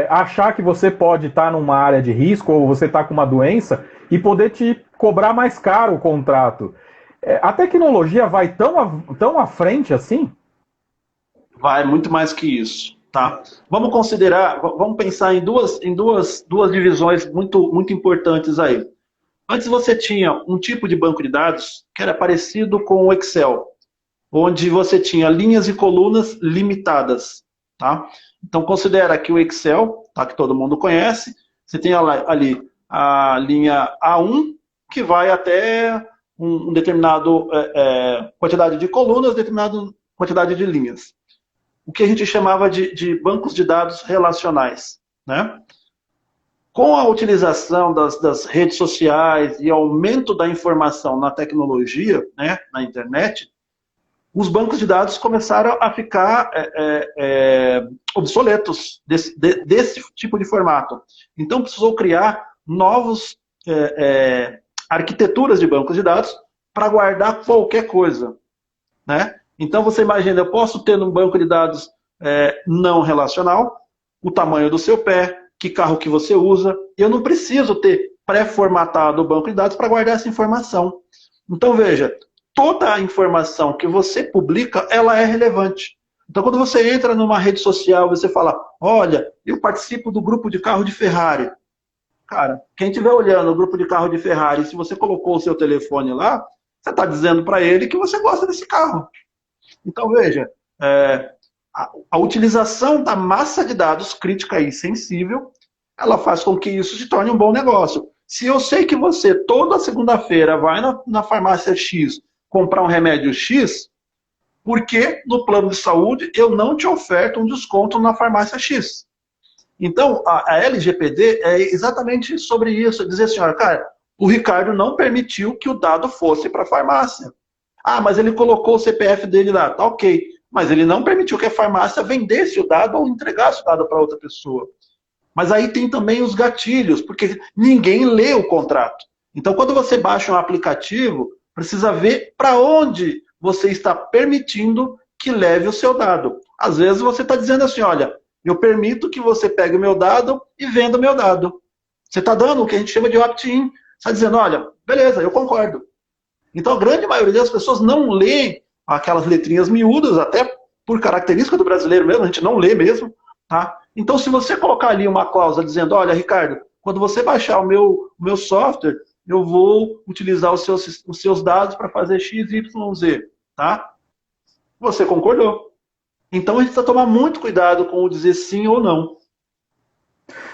A: achar que você pode estar numa área de risco, ou você está com uma doença, e poder te cobrar mais caro o contrato. A tecnologia vai tão à frente assim?
B: Vai muito mais que isso, tá? Vamos considerar, vamos pensar em duas divisões muito importantes aí. Antes você tinha um tipo de banco de dados que era parecido com o Excel, onde você tinha linhas e colunas limitadas, tá? Então considera que o Excel, tá, que todo mundo conhece, você tem ali a linha A1, que vai até um determinado quantidade de colunas, determinada quantidade de linhas. O que a gente chamava de bancos de dados relacionais, né? Com a utilização das redes sociais e aumento da informação na tecnologia, né, na internet, os bancos de dados começaram a ficar obsoletos desse tipo de formato. Então precisou criar novos arquiteturas de bancos de dados para guardar qualquer coisa, né? Então você imagina, eu posso ter num banco de dados não relacional o tamanho do seu pé, que carro que você usa. Eu não preciso ter pré-formatado o banco de dados para guardar essa informação. Então veja, toda a informação que você publica, ela é relevante. Então quando você entra numa rede social, você fala, olha, eu participo do grupo de carro de Ferrari. Cara, quem estiver olhando o grupo de carro de Ferrari, se você colocou o seu telefone lá, você está dizendo para ele que você gosta desse carro. Então, veja, a utilização da massa de dados crítica e sensível, ela faz com que isso se torne um bom negócio. Se eu sei que você, toda segunda-feira, vai na farmácia X comprar um remédio X, por que no plano de saúde eu não te oferto um desconto na farmácia X? Então, a LGPD é exatamente sobre isso. Dizer assim, olha, cara, o Ricardo não permitiu que o dado fosse para a farmácia. Ah, mas ele colocou o CPF dele lá. Tá ok. Mas ele não permitiu que a farmácia vendesse o dado ou entregasse o dado para outra pessoa. Mas aí tem também os gatilhos, porque ninguém lê o contrato. Então, quando você baixa um aplicativo, precisa ver para onde você está permitindo que leve o seu dado. Às vezes você está dizendo assim, olha, eu permito que você pegue o meu dado e venda o meu dado. Você está dando o que a gente chama de opt-in. Você está dizendo, olha, beleza, eu concordo. Então a grande maioria das pessoas não lê aquelas letrinhas miúdas, até por característica do brasileiro mesmo, a gente não lê mesmo. Tá? Então se você colocar ali uma cláusula dizendo, olha, Ricardo, quando você baixar o meu software, eu vou utilizar os seus dados para fazer X, Y, Z. Tá? Você concordou. Então a gente precisa tomar muito cuidado com o dizer sim ou não.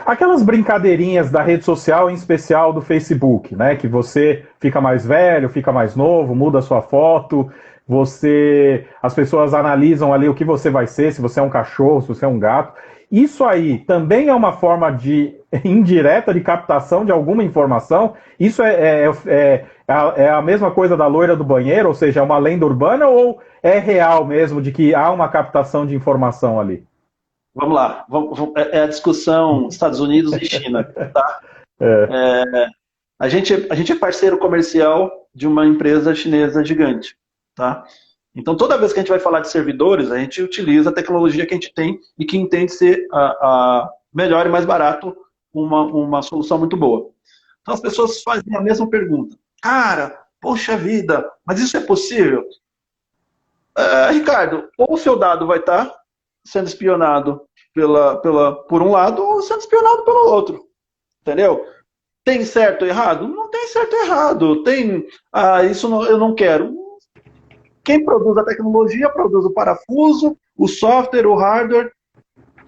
A: Aquelas brincadeirinhas da rede social, em especial do Facebook, né? Que você fica mais velho, fica mais novo, muda a sua foto, as pessoas analisam ali o que você vai ser, se você é um cachorro, se você é um gato. Isso aí também é uma forma de indireta de captação de alguma informação? Isso é a mesma coisa da loira do banheiro, ou seja, é uma lenda urbana ou é real mesmo de que há uma captação de informação ali?
B: Vamos lá, é a discussão Estados Unidos e China, tá? A gente é parceiro comercial de uma empresa chinesa gigante, tá? Então, toda vez que a gente vai falar de servidores, a gente utiliza a tecnologia que a gente tem e que entende ser a melhor e mais barato, uma solução muito boa. Então, as pessoas fazem a mesma pergunta. Cara, poxa vida, mas isso é possível? Ricardo, ou o seu dado vai estar sendo espionado por um lado ou sendo espionado pelo outro, entendeu? Tem certo ou errado? Não tem certo ou errado. Isso eu não quero. Quem produz a tecnologia produz o parafuso, o software, o hardware.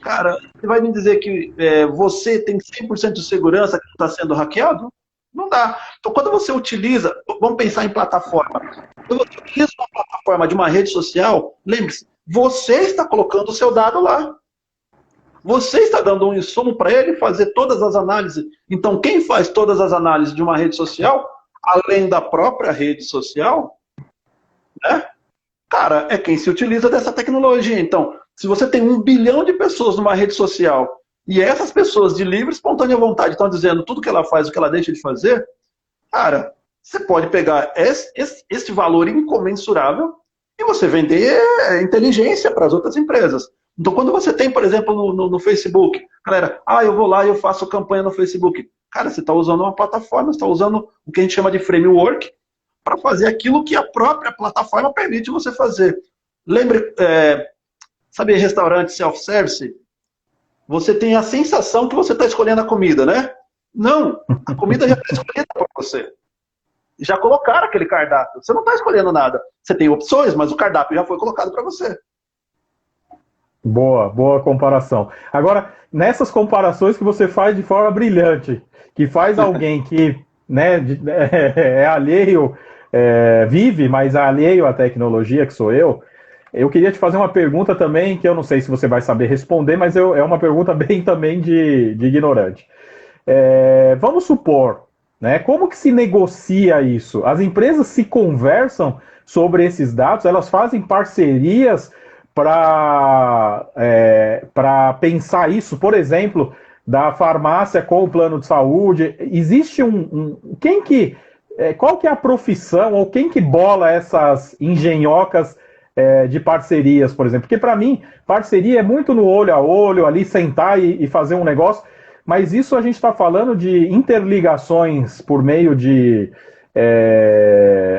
B: Cara, você vai me dizer que você tem 100% de segurança que está sendo hackeado? Não dá. Então, quando você utiliza, vamos pensar em plataforma. Quando você utiliza uma plataforma de uma rede social, lembre-se, você está colocando o seu dado lá. Você está dando um insumo para ele fazer todas as análises. Então, quem faz todas as análises de uma rede social, além da própria rede social, né? Cara, é quem se utiliza dessa tecnologia. Então, se você tem 1 bilhão de pessoas numa rede social e essas pessoas de livre e espontânea vontade estão dizendo tudo que ela faz, o que ela deixa de fazer, cara, você pode pegar esse valor incomensurável e você vender inteligência para as outras empresas. Então, quando você tem, por exemplo, no Facebook, galera, eu vou lá e eu faço campanha no Facebook. Cara, você está usando uma plataforma, você está usando o que a gente chama de framework para fazer aquilo que a própria plataforma permite você fazer. Lembre, sabe, restaurante self-service? Você tem a sensação que você está escolhendo a comida, né? Não, a comida já está escolhida para você. Já colocaram aquele cardápio. Você não está escolhendo nada. Você tem opções, mas o cardápio já foi colocado para você.
A: Boa comparação. Agora, nessas comparações que você faz de forma brilhante, que faz alguém que, né, é alheio, vive, mas é alheio à tecnologia, que sou eu queria te fazer uma pergunta também, que eu não sei se você vai saber responder, mas é uma pergunta bem também de ignorante. Vamos supor, né, como que se negocia isso? As empresas se conversam sobre esses dados, elas fazem parcerias para pensar isso, por exemplo, da farmácia com o plano de saúde. Existe qual que é a profissão ou quem que bola essas engenhocas de parcerias, por exemplo? Porque para mim, parceria é muito no olho a olho, ali sentar e fazer um negócio, mas isso a gente está falando de interligações por meio de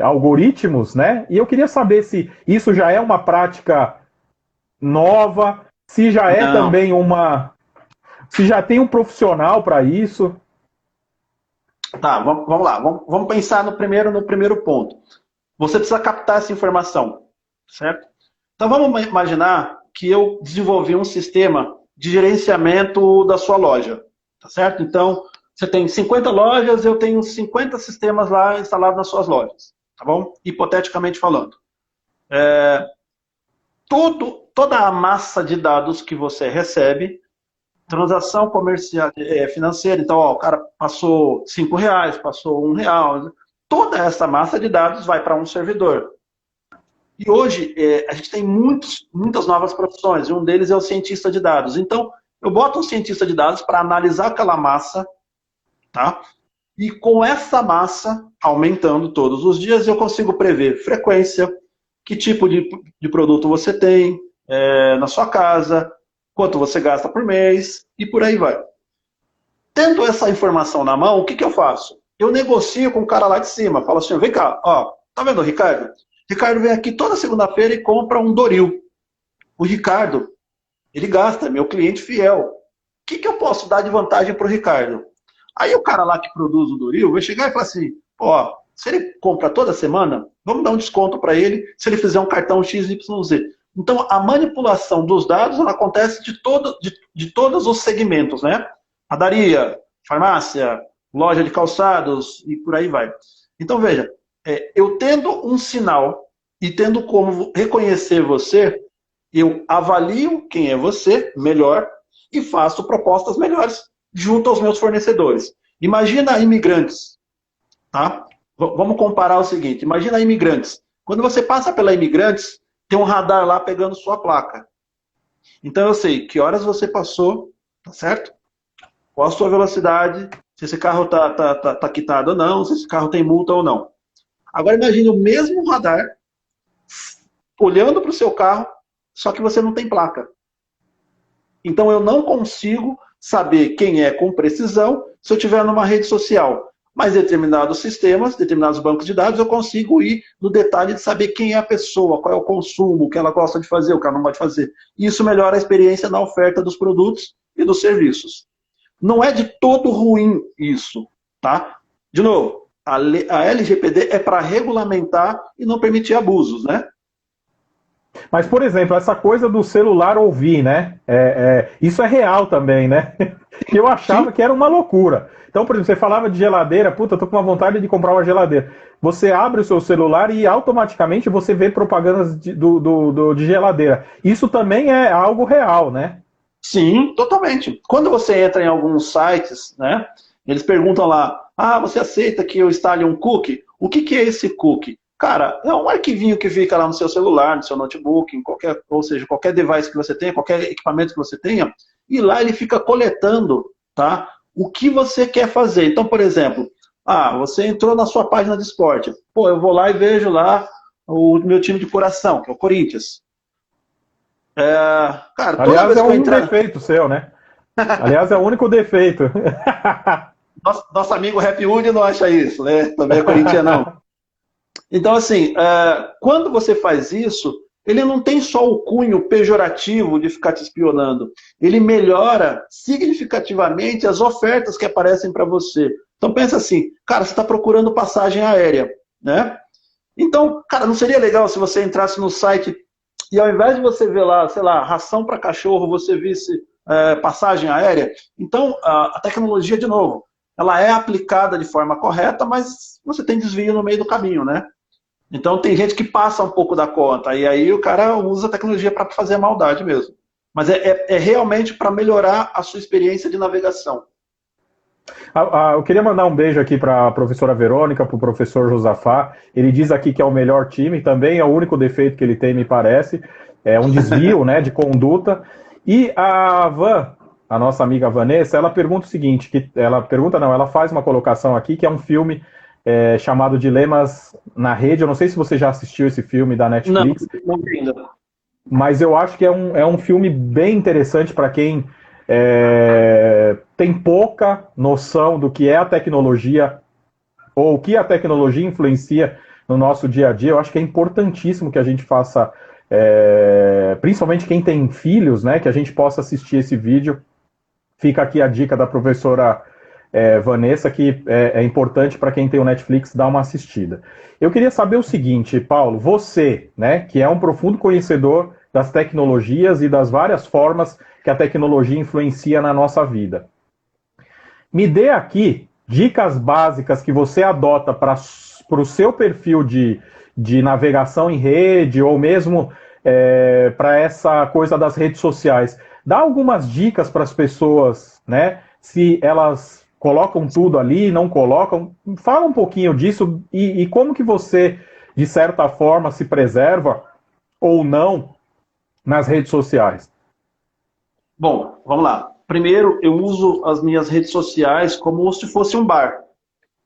A: algoritmos, né? E eu queria saber se isso já é uma prática nova, se já é também se já tem um profissional para isso.
B: Tá, vamos lá. Vamos pensar no primeiro ponto. Você precisa captar essa informação, certo? Então vamos imaginar que eu desenvolvi um sistema de gerenciamento da sua loja, tá certo? Então, você tem 50 lojas, eu tenho 50 sistemas lá instalados nas suas lojas, tá bom? Hipoteticamente falando. Toda a massa de dados que você recebe, transação comercial, financeira, então, o cara passou R$5, passou R$1, toda essa massa de dados vai para um servidor. E hoje, a gente tem muitas novas profissões, e um deles é o cientista de dados. Então, eu boto um cientista de dados para analisar aquela massa, tá? E com essa massa aumentando todos os dias, eu consigo prever frequência, que tipo de produto você tem na sua casa, quanto você gasta por mês, e por aí vai. Tendo essa informação na mão, o que eu faço? Eu negocio com o cara lá de cima, falo assim, vem cá, tá vendo o Ricardo? Ricardo vem aqui toda segunda-feira e compra um Doril. O Ricardo, ele gasta, meu cliente fiel. O que eu posso dar de vantagem para o Ricardo? Aí o cara lá que produz o Doril vai chegar e falar assim, se ele compra toda semana, vamos dar um desconto para ele se ele fizer um cartão XYZ. Então, a manipulação dos dados ela acontece de todos os segmentos, né? padaria, farmácia, loja de calçados e por aí vai. Então, veja, eu tendo um sinal e tendo como reconhecer você, eu avalio quem é você melhor e faço propostas melhores junto aos meus fornecedores. Imagina imigrantes, tá? Vamos comparar o seguinte, imagina imigrantes. Quando você passa pela imigrantes, tem um radar lá pegando sua placa. Então eu sei que horas você passou, tá certo? Qual a sua velocidade, se esse carro tá quitado ou não, se esse carro tem multa ou não. Agora imagine o mesmo radar olhando para o seu carro, só que você não tem placa. Então eu não consigo saber quem é com precisão se eu estiver numa rede social. Mas determinados sistemas, determinados bancos de dados, eu consigo ir no detalhe de saber quem é a pessoa, qual é o consumo, o que ela gosta de fazer, o que ela não pode fazer. Isso melhora a experiência na oferta dos produtos e dos serviços. Não é de todo ruim isso, tá? De novo, a LGPD é para regulamentar e não permitir abusos, né?
A: Mas, por exemplo, essa coisa do celular ouvir, né? Isso é real também, né? Eu achava que era uma loucura. Então, por exemplo, você falava de geladeira, puta, eu tô com uma vontade de comprar uma geladeira. Você abre o seu celular e automaticamente você vê propagandas de geladeira. Isso também é algo real, né?
B: Sim, totalmente. Quando você entra em alguns sites, né? Eles perguntam lá, você aceita que eu instale um cookie? O que é esse cookie? Cara, é um arquivinho que fica lá no seu celular, no seu notebook, ou seja, qualquer device que você tenha, qualquer equipamento que você tenha, e lá ele fica coletando, tá, o que você quer fazer. Então, por exemplo, você entrou na sua página de esporte. Pô, eu vou lá e vejo lá o meu time de coração, que é o Corinthians.
A: Cara, aliás, é o único defeito seu, né? Aliás, é o único defeito.
B: Nosso amigo Happy Wood não acha isso, né? Também é corintiano. Então, assim, quando você faz isso, ele não tem só o cunho pejorativo de ficar te espionando. Ele melhora significativamente as ofertas que aparecem para você. Então, pensa assim, cara, você está procurando passagem aérea, né? Então, cara, não seria legal se você entrasse no site e ao invés de você ver lá, sei lá, ração para cachorro, você visse passagem aérea? Então, a tecnologia, de novo, ela é aplicada de forma correta, mas você tem desvio no meio do caminho, né? Então tem gente que passa um pouco da conta, e aí o cara usa a tecnologia para fazer a maldade mesmo. Mas é realmente para melhorar a sua experiência de navegação.
A: Eu queria mandar um beijo aqui para a professora Verônica, para o professor Josafá. Ele diz aqui que é o melhor time, também é o único defeito que ele tem, me parece. É um desvio, né, de conduta. E a Van, a nossa amiga Vanessa, ela pergunta o seguinte, ela faz uma colocação aqui, que é um filme chamado Dilemas na Rede. Eu não sei se você já assistiu esse filme da Netflix.
B: Não ainda.
A: Mas eu acho que é um filme bem interessante para quem tem pouca noção do que é a tecnologia ou o que a tecnologia influencia no nosso dia a dia. Eu acho que é importantíssimo que a gente faça, principalmente quem tem filhos, né, que a gente possa assistir esse vídeo. Fica aqui a dica da professora Vanessa, que é importante para quem tem o Netflix dar uma assistida. Eu queria saber o seguinte, Paulo, você, né, que é um profundo conhecedor das tecnologias e das várias formas que a tecnologia influencia na nossa vida. Me dê aqui dicas básicas que você adota para o seu perfil de navegação em rede ou mesmo para essa coisa das redes sociais. Dá algumas dicas para as pessoas, né, se elas colocam tudo ali, não colocam. Fala um pouquinho disso e como que você, de certa forma, se preserva ou não nas redes sociais.
B: Bom, vamos lá. Primeiro, eu uso as minhas redes sociais como se fosse um bar,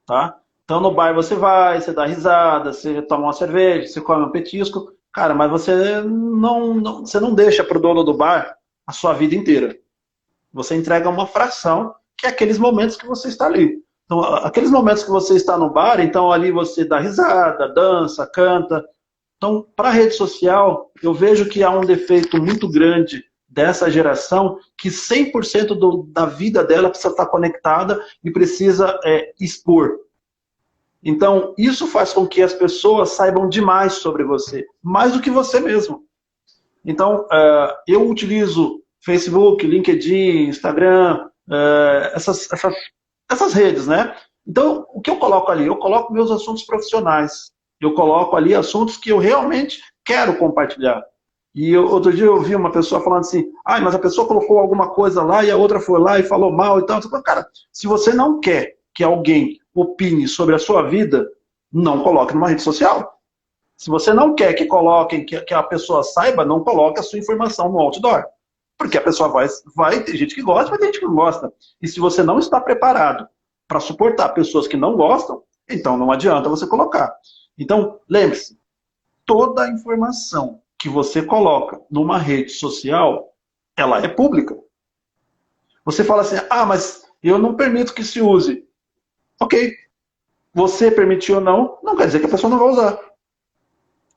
B: tá? Então, no bar você vai, você dá risada, você toma uma cerveja, você come um petisco. Cara, mas você não deixa para o dono do bar a sua vida inteira. Você entrega uma fração, que é aqueles momentos que você está ali. Então, aqueles momentos que você está no bar, então ali você dá risada, dança, canta. Então, para a rede social, eu vejo que há um defeito muito grande dessa geração, que 100% da vida dela precisa estar conectada e precisa expor. Então, isso faz com que as pessoas saibam demais sobre você, mais do que você mesmo. Então, eu utilizo Facebook, LinkedIn, Instagram, essas redes, né? Então, o que eu coloco ali? Eu coloco meus assuntos profissionais. Eu coloco ali assuntos que eu realmente quero compartilhar. E outro dia eu vi uma pessoa falando assim, mas a pessoa colocou alguma coisa lá e a outra foi lá e falou mal e tal. Cara, se você não quer que alguém opine sobre a sua vida, não coloque numa rede social. Se você não quer que coloquem, que a pessoa saiba, não coloque a sua informação no outdoor. Porque a pessoa vai ter gente que gosta, vai ter gente que não gosta. E se você não está preparado para suportar pessoas que não gostam, então não adianta você colocar. Então, lembre-se, toda a informação que você coloca numa rede social, ela é pública. Você fala assim, mas eu não permito que se use. Ok. Você permitiu ou não, não quer dizer que a pessoa não vai usar.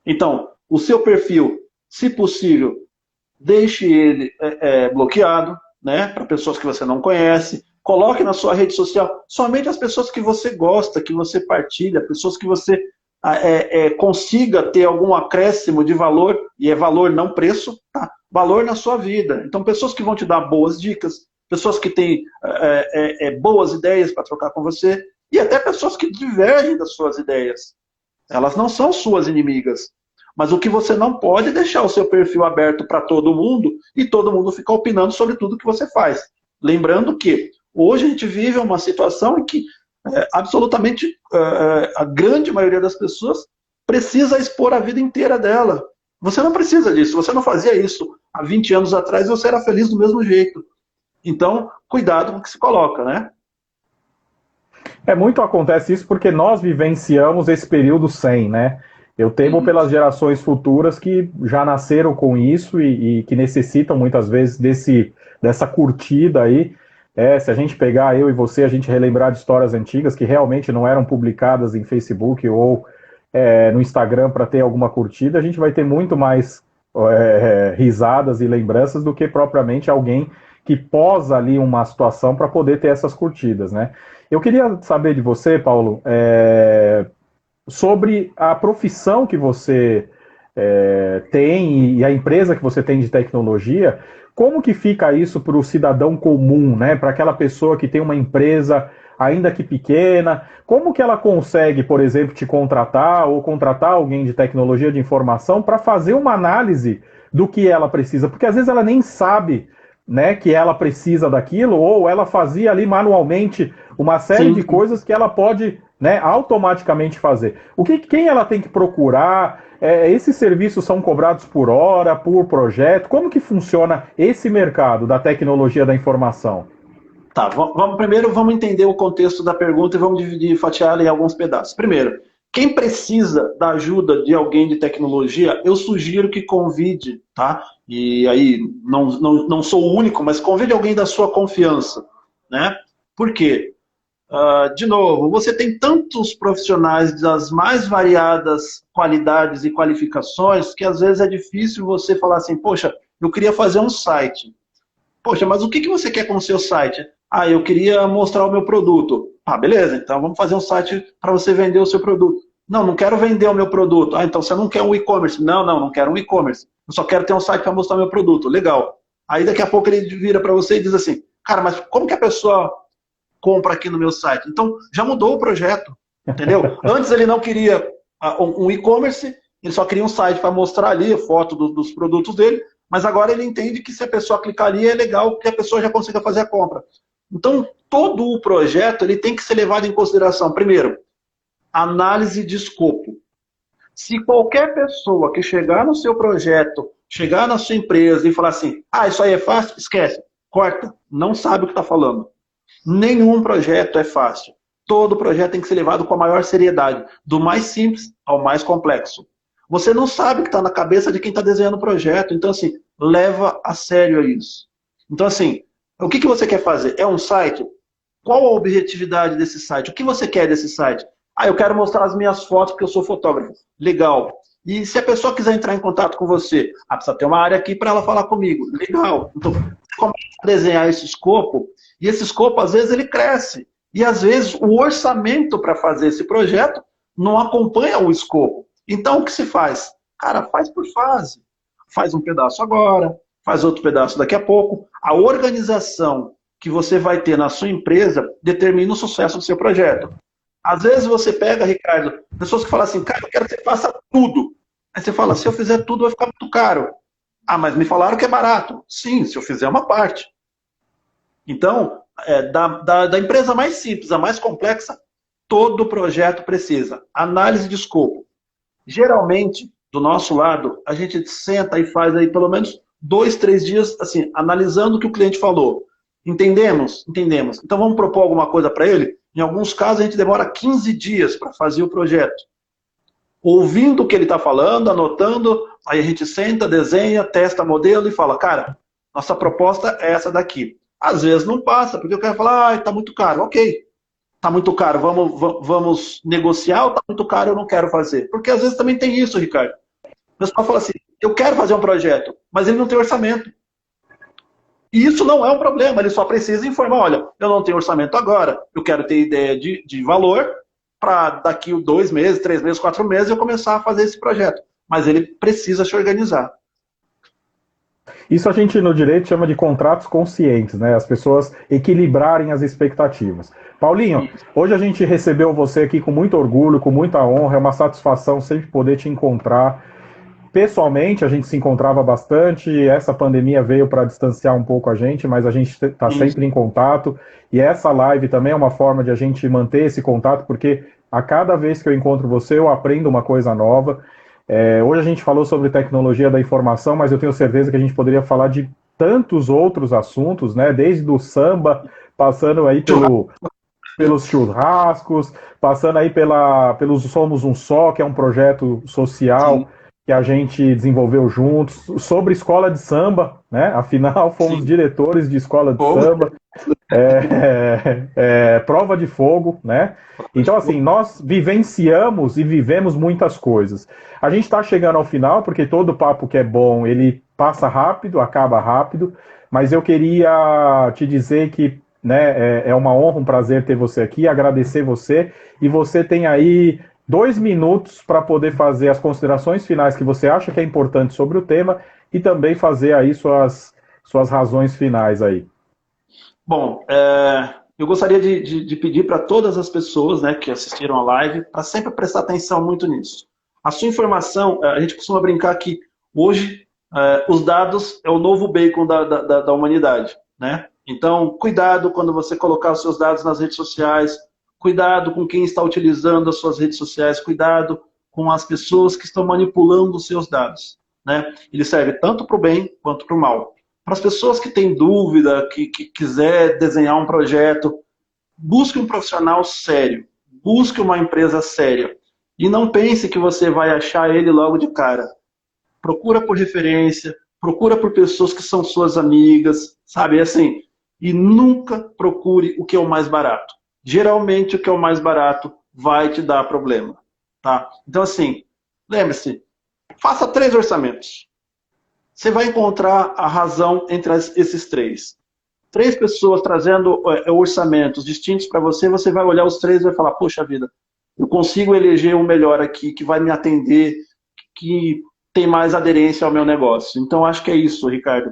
B: Então, o seu perfil, se possível, deixe ele bloqueado, né, para pessoas que você não conhece. Coloque na sua rede social somente as pessoas que você gosta, que você partilha, pessoas que você consiga ter algum acréscimo de valor, e é valor não preço, tá? Valor na sua vida. Então, pessoas que vão te dar boas dicas, pessoas que têm boas ideias para trocar com você, e até pessoas que divergem das suas ideias. Elas não são suas inimigas. Mas o que você não pode é deixar o seu perfil aberto para todo mundo e todo mundo ficar opinando sobre tudo que você faz. Lembrando que hoje a gente vive uma situação em que absolutamente a grande maioria das pessoas precisa expor a vida inteira dela. Você não precisa disso. Você não fazia isso há 20 anos atrás e você era feliz do mesmo jeito. Então, cuidado com o que se coloca, né?
A: Muito acontece isso porque nós vivenciamos esse período sem, né? Eu temo pelas gerações futuras que já nasceram com isso e que necessitam muitas vezes dessa curtida aí. Se a gente pegar eu e você, a gente relembrar de histórias antigas que realmente não eram publicadas em Facebook ou no Instagram para ter alguma curtida, a gente vai ter muito mais risadas e lembranças do que propriamente alguém que posa ali uma situação para poder ter essas curtidas, né? Eu queria saber de você, Paulo, sobre a profissão que você tem e a empresa que você tem de tecnologia. Como que fica isso para o cidadão comum, né? Para aquela pessoa que tem uma empresa, ainda que pequena, como que ela consegue, por exemplo, te contratar ou contratar alguém de tecnologia de informação para fazer uma análise do que ela precisa? Porque às vezes ela nem sabe, né, que ela precisa daquilo, ou ela fazia ali manualmente uma série de coisas que ela pode, né, automaticamente fazer. Quem ela tem que procurar? Esses serviços são cobrados por hora, por projeto? Como que funciona esse mercado da tecnologia da informação?
B: Tá, primeiro vamos entender o contexto da pergunta e vamos dividir, fatiar em alguns pedaços. Primeiro, quem precisa da ajuda de alguém de tecnologia, eu sugiro que convide, tá? E aí, não sou o único, mas convide alguém da sua confiança, né? Por quê? De novo, você tem tantos profissionais das mais variadas qualidades e qualificações que às vezes é difícil você falar assim, poxa, eu queria fazer um site. Poxa, mas o que você quer com o seu site? Eu queria mostrar o meu produto. Beleza, então vamos fazer um site para você vender o seu produto. Não quero vender o meu produto. Então você não quer um e-commerce. Não quero um e-commerce. Eu só quero ter um site para mostrar o meu produto. Legal. Aí daqui a pouco ele vira para você e diz assim, cara, mas como que a pessoa compra aqui no meu site? Então já mudou o projeto, entendeu? Antes ele não queria um e-commerce, ele só queria um site para mostrar ali a foto dos produtos dele, mas agora ele entende que se a pessoa clicar ali é legal que a pessoa já consiga fazer a compra. Então, todo o projeto ele tem que ser levado em consideração. Primeiro, análise de escopo. Se qualquer pessoa que chegar no seu projeto, chegar na sua empresa e falar assim, isso aí é fácil, esquece, corta, não sabe o que está falando. Nenhum projeto é fácil. Todo projeto tem que ser levado com a maior seriedade, do mais simples ao mais complexo. Você não sabe o que está na cabeça de quem está desenhando o projeto, então assim, leva a sério isso. Então assim, o que você quer fazer? É um site? Qual a objetividade desse site? O que você quer desse site? Eu quero mostrar as minhas fotos porque eu sou fotógrafo. Legal. E se a pessoa quiser entrar em contato com você? Precisa ter uma área aqui para ela falar comigo. Legal. Então, você começa a desenhar esse escopo, e esse escopo, às vezes, ele cresce. E, às vezes, o orçamento para fazer esse projeto não acompanha o escopo. Então, o que se faz? Cara, faz por fase. Faz um pedaço agora, faz outro pedaço daqui a pouco. A organização que você vai ter na sua empresa determina o sucesso do seu projeto. Às vezes você pega, Ricardo, pessoas que falam assim, cara, eu quero que você faça tudo. Aí você fala, se eu fizer tudo vai ficar muito caro. Ah, mas me falaram que é barato. Sim, se eu fizer uma parte. Então, da empresa mais simples à mais complexa, todo projeto precisa. Análise de escopo. Geralmente, do nosso lado, a gente senta e faz aí pelo menos 2, 3 dias, assim, analisando o que o cliente falou. Entendemos? Entendemos. Então vamos propor alguma coisa para ele? Em alguns casos a gente demora 15 dias para fazer o projeto. Ouvindo o que ele está falando, anotando, aí a gente senta, desenha, testa modelo e fala, cara, nossa proposta é essa daqui. Às vezes não passa, porque o cara fala, ah, está muito caro. Ok, está muito caro, vamos negociar ou está muito caro, eu não quero fazer. Porque às vezes também tem isso, Ricardo. O pessoal fala assim, eu quero fazer um projeto, mas ele não tem orçamento. E isso não é um problema, ele só precisa informar, olha, eu não tenho orçamento agora, eu quero ter ideia de valor para daqui 2 meses, 3 meses, 4 meses eu começar a fazer esse projeto. Mas ele precisa se organizar.
A: Isso a gente no direito chama de contratos conscientes, né? As pessoas equilibrarem as expectativas. Paulinho, hoje a gente recebeu você aqui com muito orgulho, com muita honra, é uma satisfação sempre poder te encontrar. Pessoalmente, a gente se encontrava bastante, essa pandemia veio para distanciar um pouco a gente, mas a gente está sempre em contato, e essa live também é uma forma de a gente manter esse contato, porque a cada vez que eu encontro você, eu aprendo uma coisa nova. Hoje a gente falou sobre tecnologia da informação, mas eu tenho certeza que a gente poderia falar de tantos outros assuntos, né? Desde o samba, passando aí pelos churrascos, passando aí pelos Somos um Só, que é um projeto social. Sim. Que a gente desenvolveu juntos, sobre escola de samba, né? Afinal, fomos Sim. diretores de escola de samba, prova de fogo, né? Então, assim, nós vivenciamos e vivemos muitas coisas. A gente está chegando ao final, porque todo papo que é bom, ele passa rápido, acaba rápido, mas eu queria te dizer que, né, é uma honra, um prazer ter você aqui, agradecer você, e você tem aí 2 minutos para poder fazer as considerações finais que você acha que é importante sobre o tema e também fazer aí suas razões finais aí.
B: Bom, eu gostaria de pedir para todas as pessoas, né, que assistiram a live para sempre prestar atenção muito nisso. A sua informação, a gente costuma brincar que hoje os dados é o novo bacon da humanidade, né? Então, cuidado quando você colocar os seus dados nas redes sociais, cuidado com quem está utilizando as suas redes sociais, cuidado com as pessoas que estão manipulando os seus dados, né? Ele serve tanto para o bem quanto para o mal. Para as pessoas que têm dúvida, que quiser desenhar um projeto, busque um profissional sério, busque uma empresa séria. E não pense que você vai achar ele logo de cara. Procura por referência, procura por pessoas que são suas amigas, sabe? Assim, e nunca procure o que é o mais barato. Geralmente o que é o mais barato vai te dar problema, tá? Então assim, lembre-se, faça 3 orçamentos. Você vai encontrar a razão entre esses 3. 3 pessoas trazendo orçamentos distintos para você, você vai olhar os 3 e vai falar, poxa vida, eu consigo eleger um melhor aqui, que vai me atender, que tem mais aderência ao meu negócio. Então acho que é isso, Ricardo.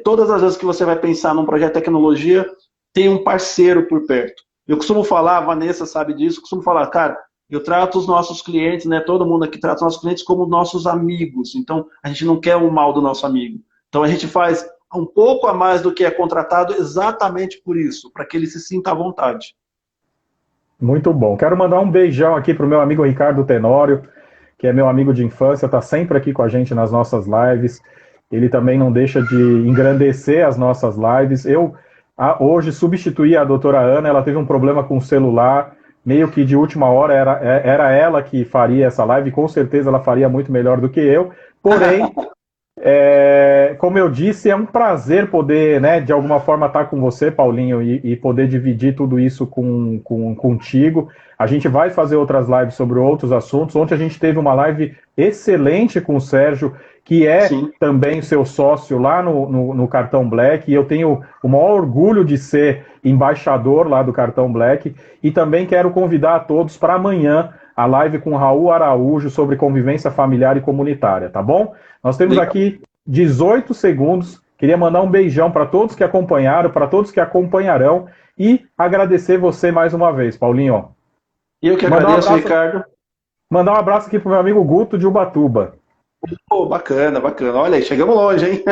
B: Todas as vezes que você vai pensar num projeto de tecnologia, tem um parceiro por perto. Eu costumo falar, a Vanessa sabe disso, costumo falar, cara, eu trato os nossos clientes, né, todo mundo aqui trata os nossos clientes como nossos amigos. Então, a gente não quer o mal do nosso amigo. Então, a gente faz um pouco a mais do que é contratado exatamente por isso, para que ele se sinta à vontade.
A: Muito bom. Quero mandar um beijão aqui para o meu amigo Ricardo Tenório, que é meu amigo de infância, está sempre aqui com a gente nas nossas lives. Ele também não deixa de engrandecer as nossas lives. Eu hoje substituí a doutora Ana, ela teve um problema com o celular, meio que de última hora era ela que faria essa live, com certeza ela faria muito melhor do que eu, porém, como eu disse, é um prazer poder, né, de alguma forma estar com você, Paulinho, e poder dividir tudo isso contigo. A gente vai fazer outras lives sobre outros assuntos. Ontem a gente teve uma live excelente com o Sérgio, que é Sim. também seu sócio lá no Cartão Black, e eu tenho o maior orgulho de ser embaixador lá do Cartão Black, e também quero convidar a todos para amanhã a live com Raul Araújo sobre convivência familiar e comunitária, tá bom? Nós temos aqui 18 segundos Queria mandar um beijão para todos que acompanharam, para todos que acompanharão e agradecer você mais uma vez, Paulinho.
B: E eu que agradeço, Ricardo.
A: Mandar um abraço aqui pro meu amigo Guto de Ubatuba.
B: Pô, bacana, bacana. Olha aí, chegamos longe, hein?